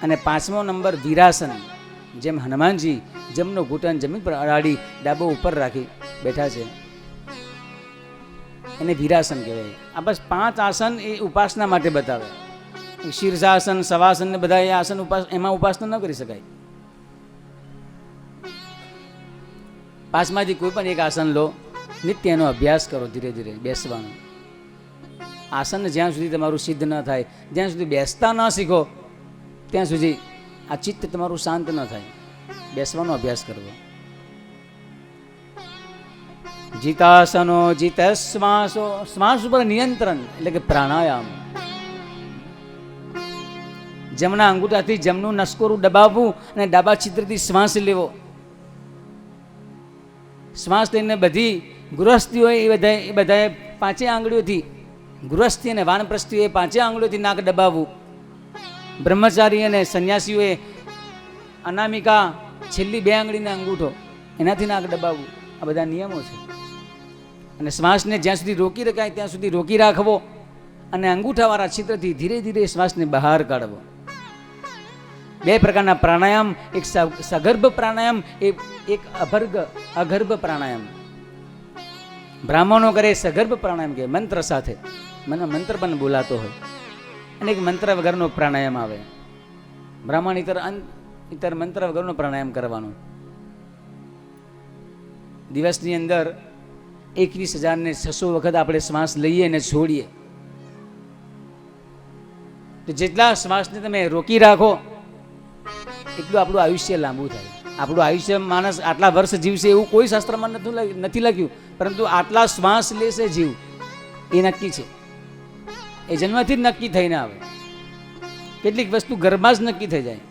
અને 5મો નંબર વીરાસન. જેમ હનુમાનજી જમનો ઘૂંટણ જમીન પર અડાડી ડાબો ઉપર રાખી બેઠા છે, એને વીરાસન કહેવાય. આ બસ 5 આસન એ ઉપાસના માટે બતાવે. શીર્ષાસન, સવાસન ને બધા એ આસન એમાં ઉપાસના ન કરી શકાય. 5માંથી કોઈ પણ એક આસન લો, નિત્ય એનો અભ્યાસ કરો, ધીરે ધીરે બેસવાનો. આસન જ્યાં સુધી તમારું સિદ્ધ ન થાય, જ્યાં સુધી બેસતા ન શીખો ત્યાં સુધી આ ચિત્ત તમારું શાંત ન થાય. બેસવાનો અભ્યાસ કરવો. જીતાસનો જીત શ્વાસો, શ્વાસ ઉપર નિયંત્રણ એટલે કે પ્રાણાયામ. જમણા અંગૂઠાથી જમણું નસકોરું દબાવવું અને ડાબા છિદ્રથી શ્વાસ લેવો. શ્વાસ લઈને બધી ગૃહસ્થીઓ એ બધાએ 5 આંગળીઓથી, ગૃહસ્થી અને વાનપ્રસ્થીઓએ 5 આંગળીઓથી નાક દબાવવું. બ્રહ્મચારી અને સંન્યાસીઓએ અનામિકા છેલ્લી 2 આંગળીના અંગૂઠો એનાથી નાક દબાવવું. આ બધા નિયમો છે. અને શ્વાસને જ્યાં સુધી રોકી રખાય ત્યાં સુધી રોકી રાખવો અને અંગૂઠાવાળા છિદ્રથી ધીરે ધીરે શ્વાસને બહાર કાઢવો. 2 પ્રકારના પ્રાણાયામ, એક સગર્ભ પ્રાણાયામ, એક અગર્ભ પ્રાણાયામ. બ્રાહ્મણો કરે સગર્ભ પ્રાણાયામ કે મંત્ર સાથે, મંત્ર પણ બોલાતો હોય, અને એક મંત્ર વગરનો પ્રાણાયામ આવે. બ્રાહ્મણ ઇતર મંત્ર વગરનો પ્રાણાયામ કરવાનો. દિવસની અંદર 21,600 વખત આપણે શ્વાસ લઈએ અને છોડીએ. તો જેટલા શ્વાસને તમે રોકી રાખો એટલું આપણું આયુષ્ય લાંબુ થાય. આપણું આયુષ્ય, માણસ આટલા વર્ષ જીવશે એવું કોઈ શાસ્ત્રમાં નથી લખ્યું, પરંતુ આટલા શ્વાસ લેશે જીવ એ નક્કી છે. એ જન્મથી જ નક્કી થઈને આવે. કેટલીક વસ્તુ ગર્ભમાં જ નક્કી થઈ જાય.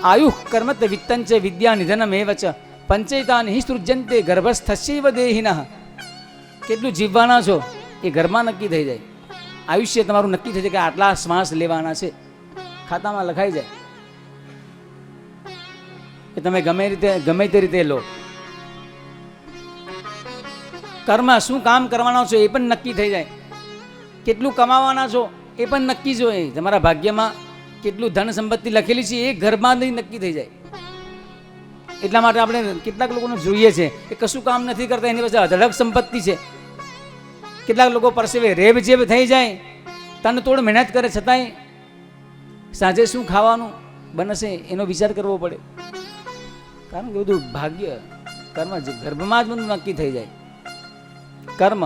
આયુઃ કર્મત વિત્તંચ વિદ્યા નિધનમ એવ ચ પંચૈતાન હિ સૃજ્યંતે ગર્ભસ્થસ્યૈવ દેહિનઃ. કેટલું જીવવાના છો એ ઘરમાં નક્કી થઈ જાય. આયુષ્ય તમારું નક્કી થઈ જાય કે આટલા શ્વાસ લેવાના છે, ખાતામાં લખાઈ જાય. કે તમે ગમે તે રીતે લો. કર્મ શું કામ કરવાના છો એ પણ નક્કી થઈ જાય. કેટલું કમાવાના છો એ પણ નક્કી જ હોય. તમારા ભાગ્યમાં કેટલું ધન સંપત્તિ લખેલી છે એ ઘરમાં નહીં નક્કી થઈ જાય. એટલા માટે આપણે કેટલાક લોકોને જોઈએ છે કે કશું કામ નથી કરતા, એની પાસે અઢળક સંપત્તિ છે. કેટલાક લોકો પરસેવે રેબ જેબ થઈ જાય, તન તોડ મહેનત કરે, છતાંય સાંજે શું ખાવાનું બનશે એનો વિચાર કરવો પડે. કારણ કે બધું ભાગ્ય, કર્મ ગર્ભમાં જ બધું નક્કી થઈ જાય. કર્મ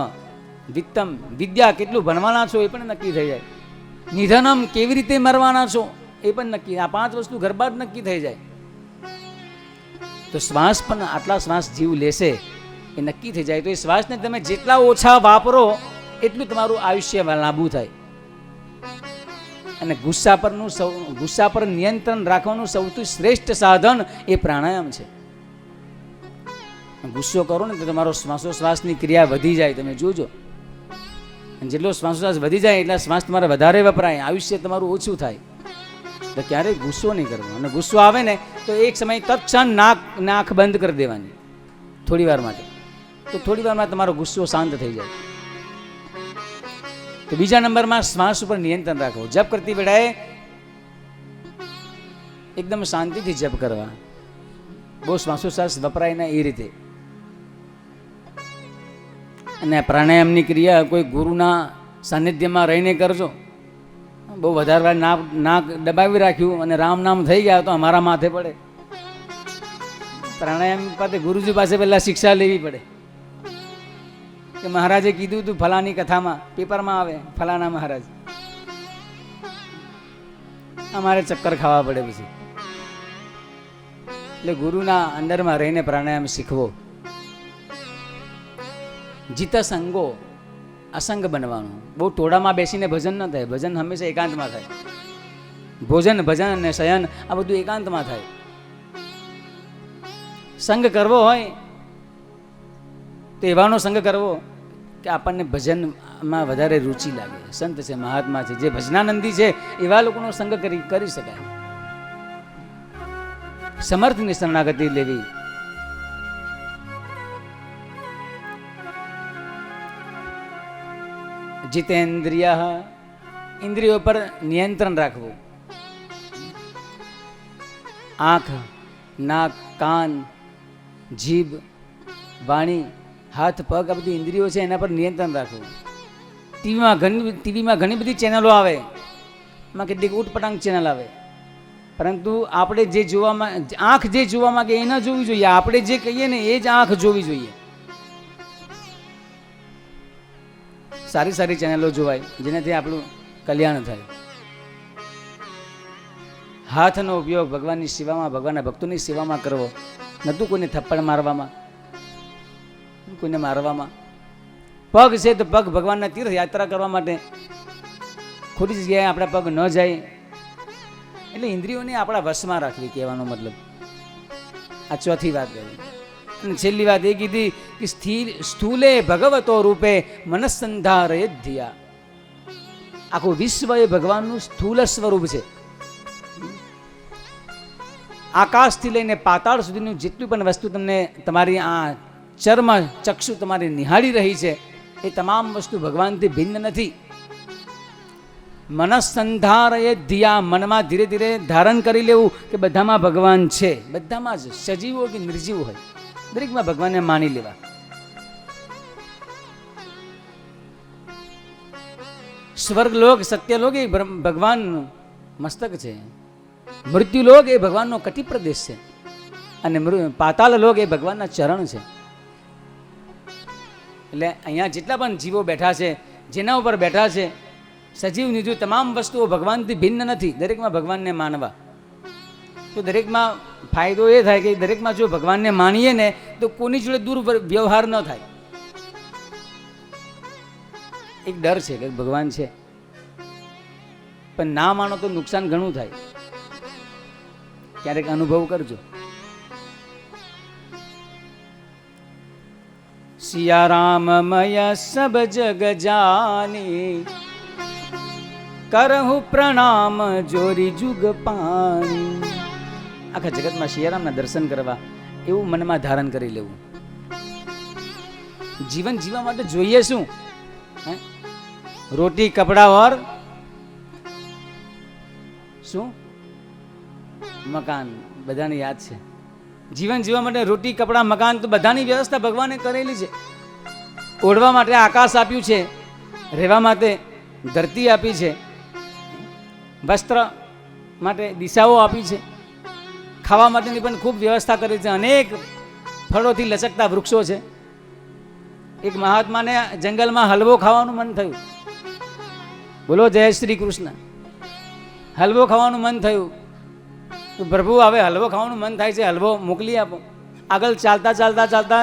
વિત્તમ વિદ્યા, કેટલું ભણવાના છો એ પણ નક્કી થઈ જાય. નિધનમ કેવી રીતે મરવાના છો એ પણ નક્કી. આ 5 વસ્તુ ગર્ભમાં જ નક્કી થઈ જાય. તો શ્વાસ પણ આટલા શ્વાસ જીવ લેશે એ નક્કી થઈ જાય. તો એ શ્વાસને તમે જેટલા ઓછા વાપરો એટલું તમારું આયુષ્ય લાંબુ થાય. અને ગુસ્સા પર નિયંત્રણ રાખવાનું સૌથી શ્રેષ્ઠ સાધન એ પ્રાણાયામ છે. ગુસ્સો કરો ને તો તમારો શ્વાસોશ્વાસની ક્રિયા વધી જાય. તમે જોજો, જેટલો શ્વાસોશ્વાસ વધી જાય એટલા શ્વાસ તમારે વધારે વપરાય, આયુષ્ય તમારું ઓછું થાય. તો ક્યારેય ગુસ્સો નહીં કરવો. અને ગુસ્સો આવે ને તો એક સમય તત્ક્ષણ નાક બંધ કરી દેવાની થોડી વાર માટે. તો થોડી વારમાં તમારો ગુસ્સો શાંત થઈ જાય. તો બીજા નંબરમાં શ્વાસ ઉપર નિયંત્રણ રાખો. જપ કરતી વેળાએ એકદમ શાંતિથી જપ કરવા. બહુ શ્વાસોશ્વાસ વપરાય ને એ રીતે. અને પ્રાણાયામની ક્રિયા કોઈ ગુરુના સાનિધ્યમાં રહીને કરજો. બહુ વધારે વાર નાક દબાવી રાખ્યું અને રામ નામ થઈ ગયા તો અમારા માથે પડે. પ્રાણાયામ પાસે ગુરુજી પાસે પહેલાં શિક્ષા લેવી પડે કે મહારાજે કીધું તું ફલાની કથામાં, પેપરમાં આવે ફલાના મહારાજ. અમારે ચક્કર ખાવા પડે પછી. એટલે ગુરુના અંડરમાં રહીને પ્રાણાયામ શીખવો. જીત સંગો, અસંગ બનવાનું. બહુ ટોળામાં બેસીને ભજન ન થાય. ભજન હંમેશા એકાંતમાં થાય. ભોજન, ભજન અને શયન આ બધું એકાંતમાં થાય. સંગ કરવો હોય તો એવાનો સંગ કરવો કે આપણને ભજનમાં વધારે રુચિ લાગે. સંત છે, મહાત્મા છે, જે ભજનાનંદી છે એવા લોકોનો સંગ કરી શકાય. સમર્થની શરણાગતિ લેવી. જીતેન્દ્રિય, ઇન્દ્રિયો પર નિયંત્રણ રાખવું. આંખ, નાક, કાન, જીભ, વાણી, હાથ, પગ આ બધી ઇન્દ્રિયો છે એના પર નિયંત્રણ રાખવું. ટીવીમાં ઘણી બધી ચેનલો આવે, એમાં કેટલીક ઉટપટાંગ ચેનલ આવે, પરંતુ આપણે જે જોવામાં, આંખ જે જોવા માંગે એ ન જોવી જોઈએ. આપણે જે કહીએ ને એ જ આંખ જોવી જોઈએ. સારી સારી ચેનલો જોવાય જેનાથી આપણું કલ્યાણ થાય. હાથનો ઉપયોગ ભગવાનની સેવામાં, ભગવાનના ભક્તોની સેવામાં કરવો, નહોતું કોઈને થપ્પડ મારવામાં, કોઈને મારવામાં. પગ છે તો પગ ભગવાનના તીર્થયાત્રા કરવા માટે, ખોટી જગ્યાએ આપણા પગ ન જાય. એટલે ઇન્દ્રિયોને આપણા વશમાં રાખવી, કહેવાનો મતલબ આ ચોથી વાત કરી. અને છેલ્લી વાત એ કીધી કે સ્થૂલે ભગવતો રૂપે મનસ્સંધારયે ધ્યા. આખું વિશ્વ એ ભગવાનનું સ્થૂલ સ્વરૂપ છે. આકાશથી લઈને પાતાળ સુધીનું જેટલી પણ વસ્તુ તમને તમારી આ ચર્મ ચક્ષુ તમારી નિહાળી રહી છે, એ તમામ વસ્તુ ભગવાનથી ભિન્ન નથી. મનસ્સંધારયે ધ્યા, મનમાં ધીરે ધીરે ધારણ કરી લેવું કે બધામાં ભગવાન છે. બધામાં જ, સજીવ હોય કે નિર્જીવ હોય, દરેકમાં ભગવાનને માની લેવા. સ્વર્ગલોક, સત્યલોક એ ભગવાનનું મસ્તક છે. મૃત્યુલોક એ ભગવાનનો કટિ પ્રદેશ છે. અને પાતાળ લોક એ ભગવાનના ચરણ છે. એટલે અહીંયા જેટલા પણ જીવો બેઠા છે, જેના ઉપર બેઠા છે, સજીવ નિર્જીવ તમામ વસ્તુઓ ભગવાનથી ભિન્ન નથી. દરેકમાં ભગવાનને માનવા. તો દરેકમાં ફાયદો એ થાય કે દરેકમાં જો ભગવાનને માનીએ ને તો કોની જોડે દુર્વ્યવહાર ન થાય. એક ડર છે કે ભગવાન છે, પણ ના માનો તો નુકસાન ઘણું થાય. ક્યારેક અનુભવ કરજો. સિયા રામ મય સબ જગ જાની, કરહુ પ્રણામ જોરી જુગ પાણી. આખા જગતમાં સિયારામના દર્શન કરવા એવું મનમાં ધારણ કરી લેવું. જીવન જીવવા માટે જોઈએ શું? રોટી કપડા ઓર શું? મકાન. બધાને યાદ છે. જીવન જીવવા માટે રોટી કપડા મકાન તો બધાની વ્યવસ્થા ભગવાને કરેલી છે. ઓઢવા માટે આકાશ આપ્યું છે, રહેવા માટે ધરતી આપી છે, વસ્ત્ર માટે દિશાઓ આપી છે, ખાવા માટેની પણ ખૂબ વ્યવસ્થા કરી છે. અનેક ફળોથી લચકતા વૃક્ષો છે. એક મહાત્માને જંગલમાં હલવો ખાવાનું મન થયું. બોલો જય શ્રી કૃષ્ણ. હલવો ખાવાનું મન થયું તો પ્રભુ હવે હલવો ખાવાનું મન થાય છે, હલવો મોકલી આપો. આગળ ચાલતા ચાલતા ચાલતા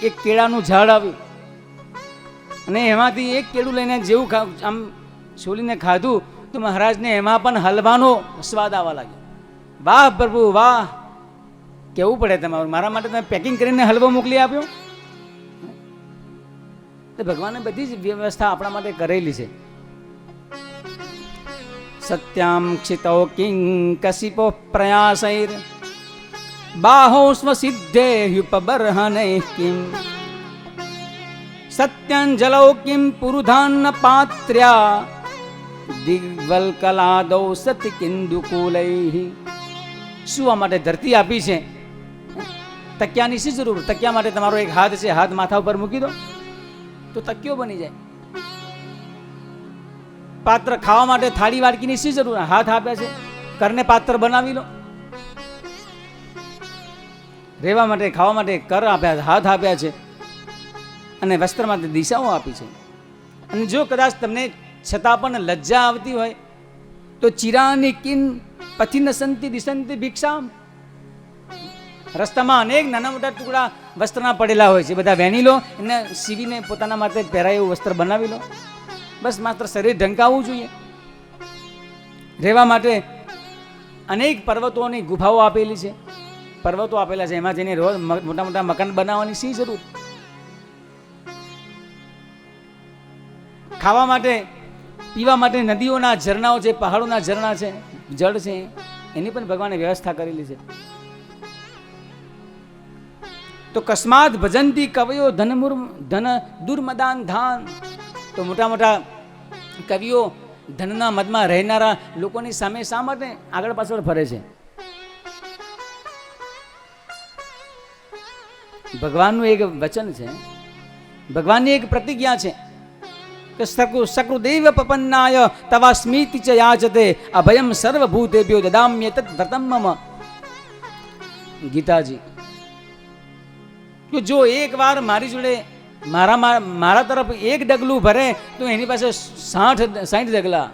એક કેળાનું ઝાડ આવ્યું અને એમાંથી એક કેળું લઈને જેવું આમ છોલીને ખાધું તો મહારાજને એમાં પણ હલવાનો સ્વાદ આવવા લાગ્યો. વાહ પ્રભુ વાહ, કેવું પડે તમારું, મારા માટે તમે પેકિંગ કરીને હલવો મોકલી આપ્યો. તો ભગવાને બધી જ વ્યવસ્થા આપણા માટે કરેલી છે. સત્યામ ક્ષિતો કિં કશિપો પ્રયાસૈર બાહો સ્વસિદ્ધે હ્યુપબર્હનૈ કિમ સત્યંજલૌ કિમ પુરુધાન પાત્ર્યા દિગ્વલ્કલાદૌ સતિકિંદુકુલૈ. શું આ માટે ધરતી આપી છે? તકિયાની શી જરૂર? તકિયા માટે તમારો એક હાથ છે, હાથ માથા ઉપર મૂકી દો તો તકિયો બની જાય. પાત્ર ખાવા માટે થાળી વાડકીની શી જરૂર? હાથ આપ્યા છે, કરને પાત્ર બનાવી લો. રહેવા માટે ખાવા માટે કર આપ્યા છે, હાથ આપ્યા છે, અને વસ્ત્ર માટે દિશાઓ આપી છે. અને જો કદાચ તમને છતાં પણ લજ્જા આવતી હોય તો ચિરાની કિન પથિન સંતિ દિશંતિ ભિક્ષામ. રસ્તામાં અનેક નાના મોટા ટુકડા વસ્ત્રના પડેલા હોય છે, બધા વહેણી લો, એને સીવીને પોતાના માટે પહેરાય એવું વસ્ત્ર બનાવી લો. બસ માત્ર શરીર ઢંકાવવું જોઈએ. રહેવા માટે અનેક પર્વતોની ગુફાઓ આપેલી છે, પર્વતો આપેલા છે, એમાં જઈને રોજ મોટા મોટા મકાન બનાવવાની શી જરૂર? ખાવા માટે પીવા માટે નદીઓના ઝરણાઓ છે, પહાડોના ઝરણા છે, જળ છે, એની પણ ભગવાને વ્યવસ્થા કરેલી છે. તો કસ્માત ભજંતી કવિઓ ધન દુર્મદાન ધાન. તો મોટા મોટા કવિઓ ધનના મદમાં રહેનારા લોકોની સામે શા માટે આગળ પાછળ ફરે છે? ભગવાનનું એક વચન છે, ભગવાનની એક પ્રતિજ્ઞા છે કે સકૃદેવ પપન્નાય તવાસ્મીતિ ચ યાચતે અભયમ સર્વભૂતેભ્યો દદામ્ય તત વ્રતમ મમ. ગીતાજી. જો એક વાર મારી જોડે મારા તરફ એક ડગલું ભરે તો એની પાસે 60 ડગલા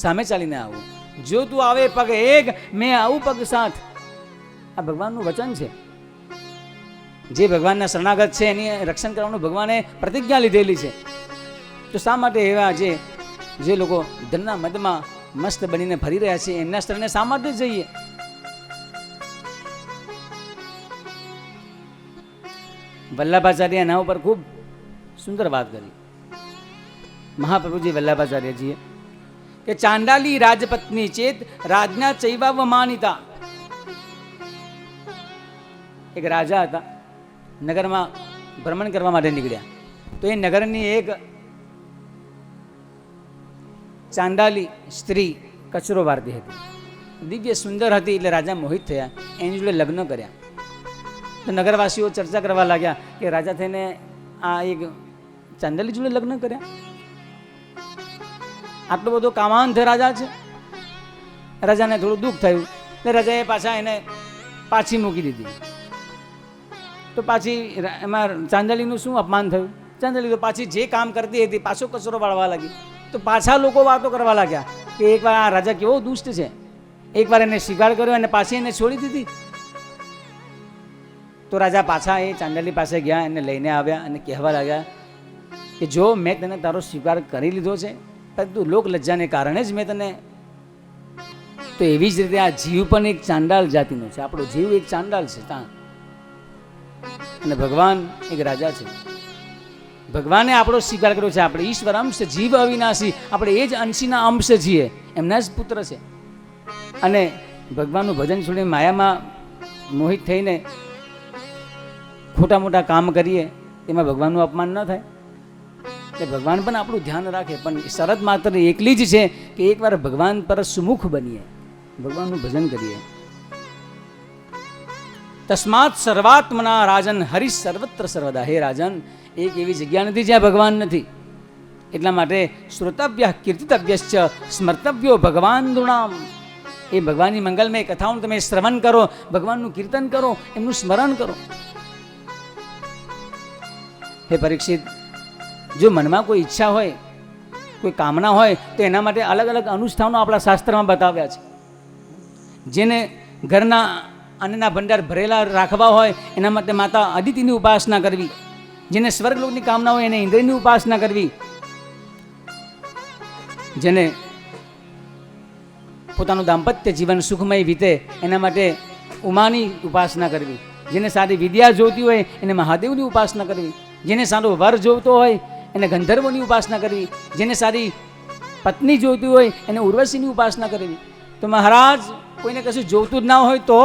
સામે ચાલીને આવું. જો તું આવે પગ એક મેં આવું પગ સાથ. આ ભગવાનનું વચન છે. જે ભગવાનના શરણાગત છે એની રક્ષણ કરવાનું ભગવાને પ્રતિજ્ઞા લીધેલી છે. તો શા માટે એવા જે લોકો ધનના મદમાં મસ્ત બનીને ફરી રહ્યા છે એમના શરણે શા માટે જઈએ? વલ્લભાચાર્ય એના ઉપર ખૂબ સુંદર વાત કરી. મહાપ્રભુજી વલ્લભાચાર્યજીએ કે ચાંડાલી રાજપત્ની ચેત રાજના ચૈવાવ માનિતા. એક રાજા હતા, નગરમાં ભ્રમણ કરવા માટે નીકળ્યા. તો એ નગરની એક ચાંડાલી સ્ત્રી કચરો વાળતી હતી. દિવ્ય સુંદર હતી એટલે રાજા મોહિત થયા, એની જોડે લગ્ન કર્યા. તો નગરવાસીઓ ચર્ચા કરવા લાગ્યા કે રાજા થઈને આ એક ચાંદાલી જોડે લગ્ન કર્યા, આટલો બધો કામાંત રાજા છે. રાજાને થોડું દુઃખ થયું એટલે રાજાએ પાછા એને પાછી મૂકી દીધી. તો પાછી એમાં ચાંદાલીનું શું અપમાન થયું? ચાંદાલી તો પાછી જે કામ કરતી હતી પાછો કચરો વાળવા લાગી. તો પાછા લોકો વાતો કરવા લાગ્યા કે એકવાર આ રાજા કેવો દુષ્ટ છે, એકવાર એને સ્વીકાર કર્યો અને પાછી એને છોડી દીધી. તો રાજા પાછા એ ચાંદાલી પાસે ગયા, એને લઈને આવ્યા અને કહેવા લાગ્યા કે જો મેં તને તારો સ્વીકાર કરી લીધો છે પરંતુ લોક લજ્જાને કારણે જ મેં તને. તો એવી જ રીતે આ જીવ પણ એક ચાંડાલ જાતિનો છે. આપણો જીવ એક ચાંડાલ છે ત્યાં, અને ભગવાન એક રાજા છે. ભગવાને આપણો સ્વીકાર કર્યો છે. આપણે ઈશ્વર અંશ, જીવ અવિનાશી, આપણે એ જ અંશીના અંશ છીએ, એમના જ પુત્ર છે. અને ભગવાનનું ભજન છોડીને માયામાં મોહિત થઈને ખોટા મોટા કામ કરીએ તેમાં ભગવાનનું અપમાન ન થાય. એટલે ભગવાન પણ આપણું ધ્યાન રાખે, પણ શરત માત્ર એકલી જ છે કે એકવાર ભગવાન પર સુમુખ બનીએ, ભગવાનનું ભજન કરીએ. તસ્માત સર્વાત્મના રાજન હરિ સર્વત્ર સર્વદા. હે રાજન, એક એવી જગ્યા નથી જ્યાં ભગવાન નથી. એટલા માટે શ્રોતવ્ય કીર્તિતવ્યશ્ચ સ્મર્તવ્યો ભગવાન દુણામ. એ ભગવાનની મંગલમય કથાઓનું તમે શ્રવણ કરો, ભગવાનનું કીર્તન કરો, એમનું સ્મરણ કરો. હે પરીક્ષિત, જો મનમાં કોઈ ઈચ્છા હોય, કોઈ કામના હોય તો એના માટે અલગ અલગ અનુષ્ઠાનો આપણા શાસ્ત્રમાં બતાવ્યા છે. જેને ઘરના અન્નના ભંડાર ભરેલા રાખવા હોય એના માટે માતા અદિતિની ઉપાસના કરવી. જેને સ્વર્ગલોકની કામના હોય એને ઇન્દ્રની ઉપાસના કરવી. જેને પોતાનું દાંપત્ય જીવન સુખમય વીતે એના માટે ઉમાની ઉપાસના કરવી. જેને સારી વિદ્યા જોતી હોય એને મહાદેવની ઉપાસના કરવી. જેને સારો વર જોતો હોય એને ગંધર્વોની ઉપાસના કરવી. જેને સારી પત્ની જોતી હોય એને ઉર્વશીની ઉપાસના કરવી. તો મહારાજ કોઈને કશું જોતું જ ના હોય તો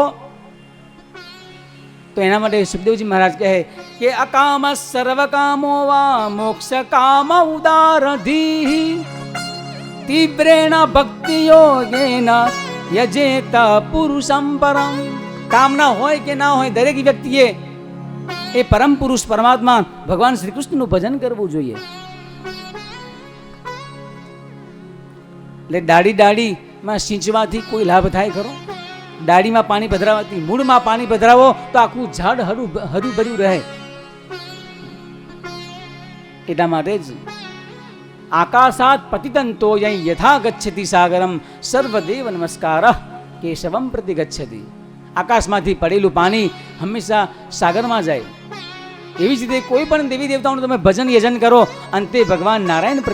એના માટે સુખદેવજી મહારાજ કહે કે અકામ સર્વ કામો વા મોક્ષ કામ ઉદારધી તીવ્રેણ ભક્તિ યોગેન યજેત પુરુષમ પરમ. કામના હોય કે ના હોય દરેક વ્યક્તિએ એ પરમ પુરુષ પરમાત્મા ભગવાન શ્રી કૃષ્ણનું ભજન કરવું જોઈએ. એટલે દાઢીમાં સિંચવાથી કોઈ લાભ થાય ખરો? દાઢીમાં પાણી પધરાવાથી, મૂળમાં પાણી પધરાવો તો આખું ઝાડ હરું ભર્યું રહે. એટલા માટે જ આકાશાત પતિતંતો યથા ગચ્છતિ સાગરમ સર્વદેવ નમસ્કાર કેશવમ પ્રતિ ગચ્છતિ. આકાશમાંથી પડેલું પાણી હંમેશા સાગરમાં જાય. એવી જ રીતે કોઈ પણ દેવી દેવતાઓનું તમે ભજન યજન કરો, અંતે ભગવાન નારાયણ પ્રતિ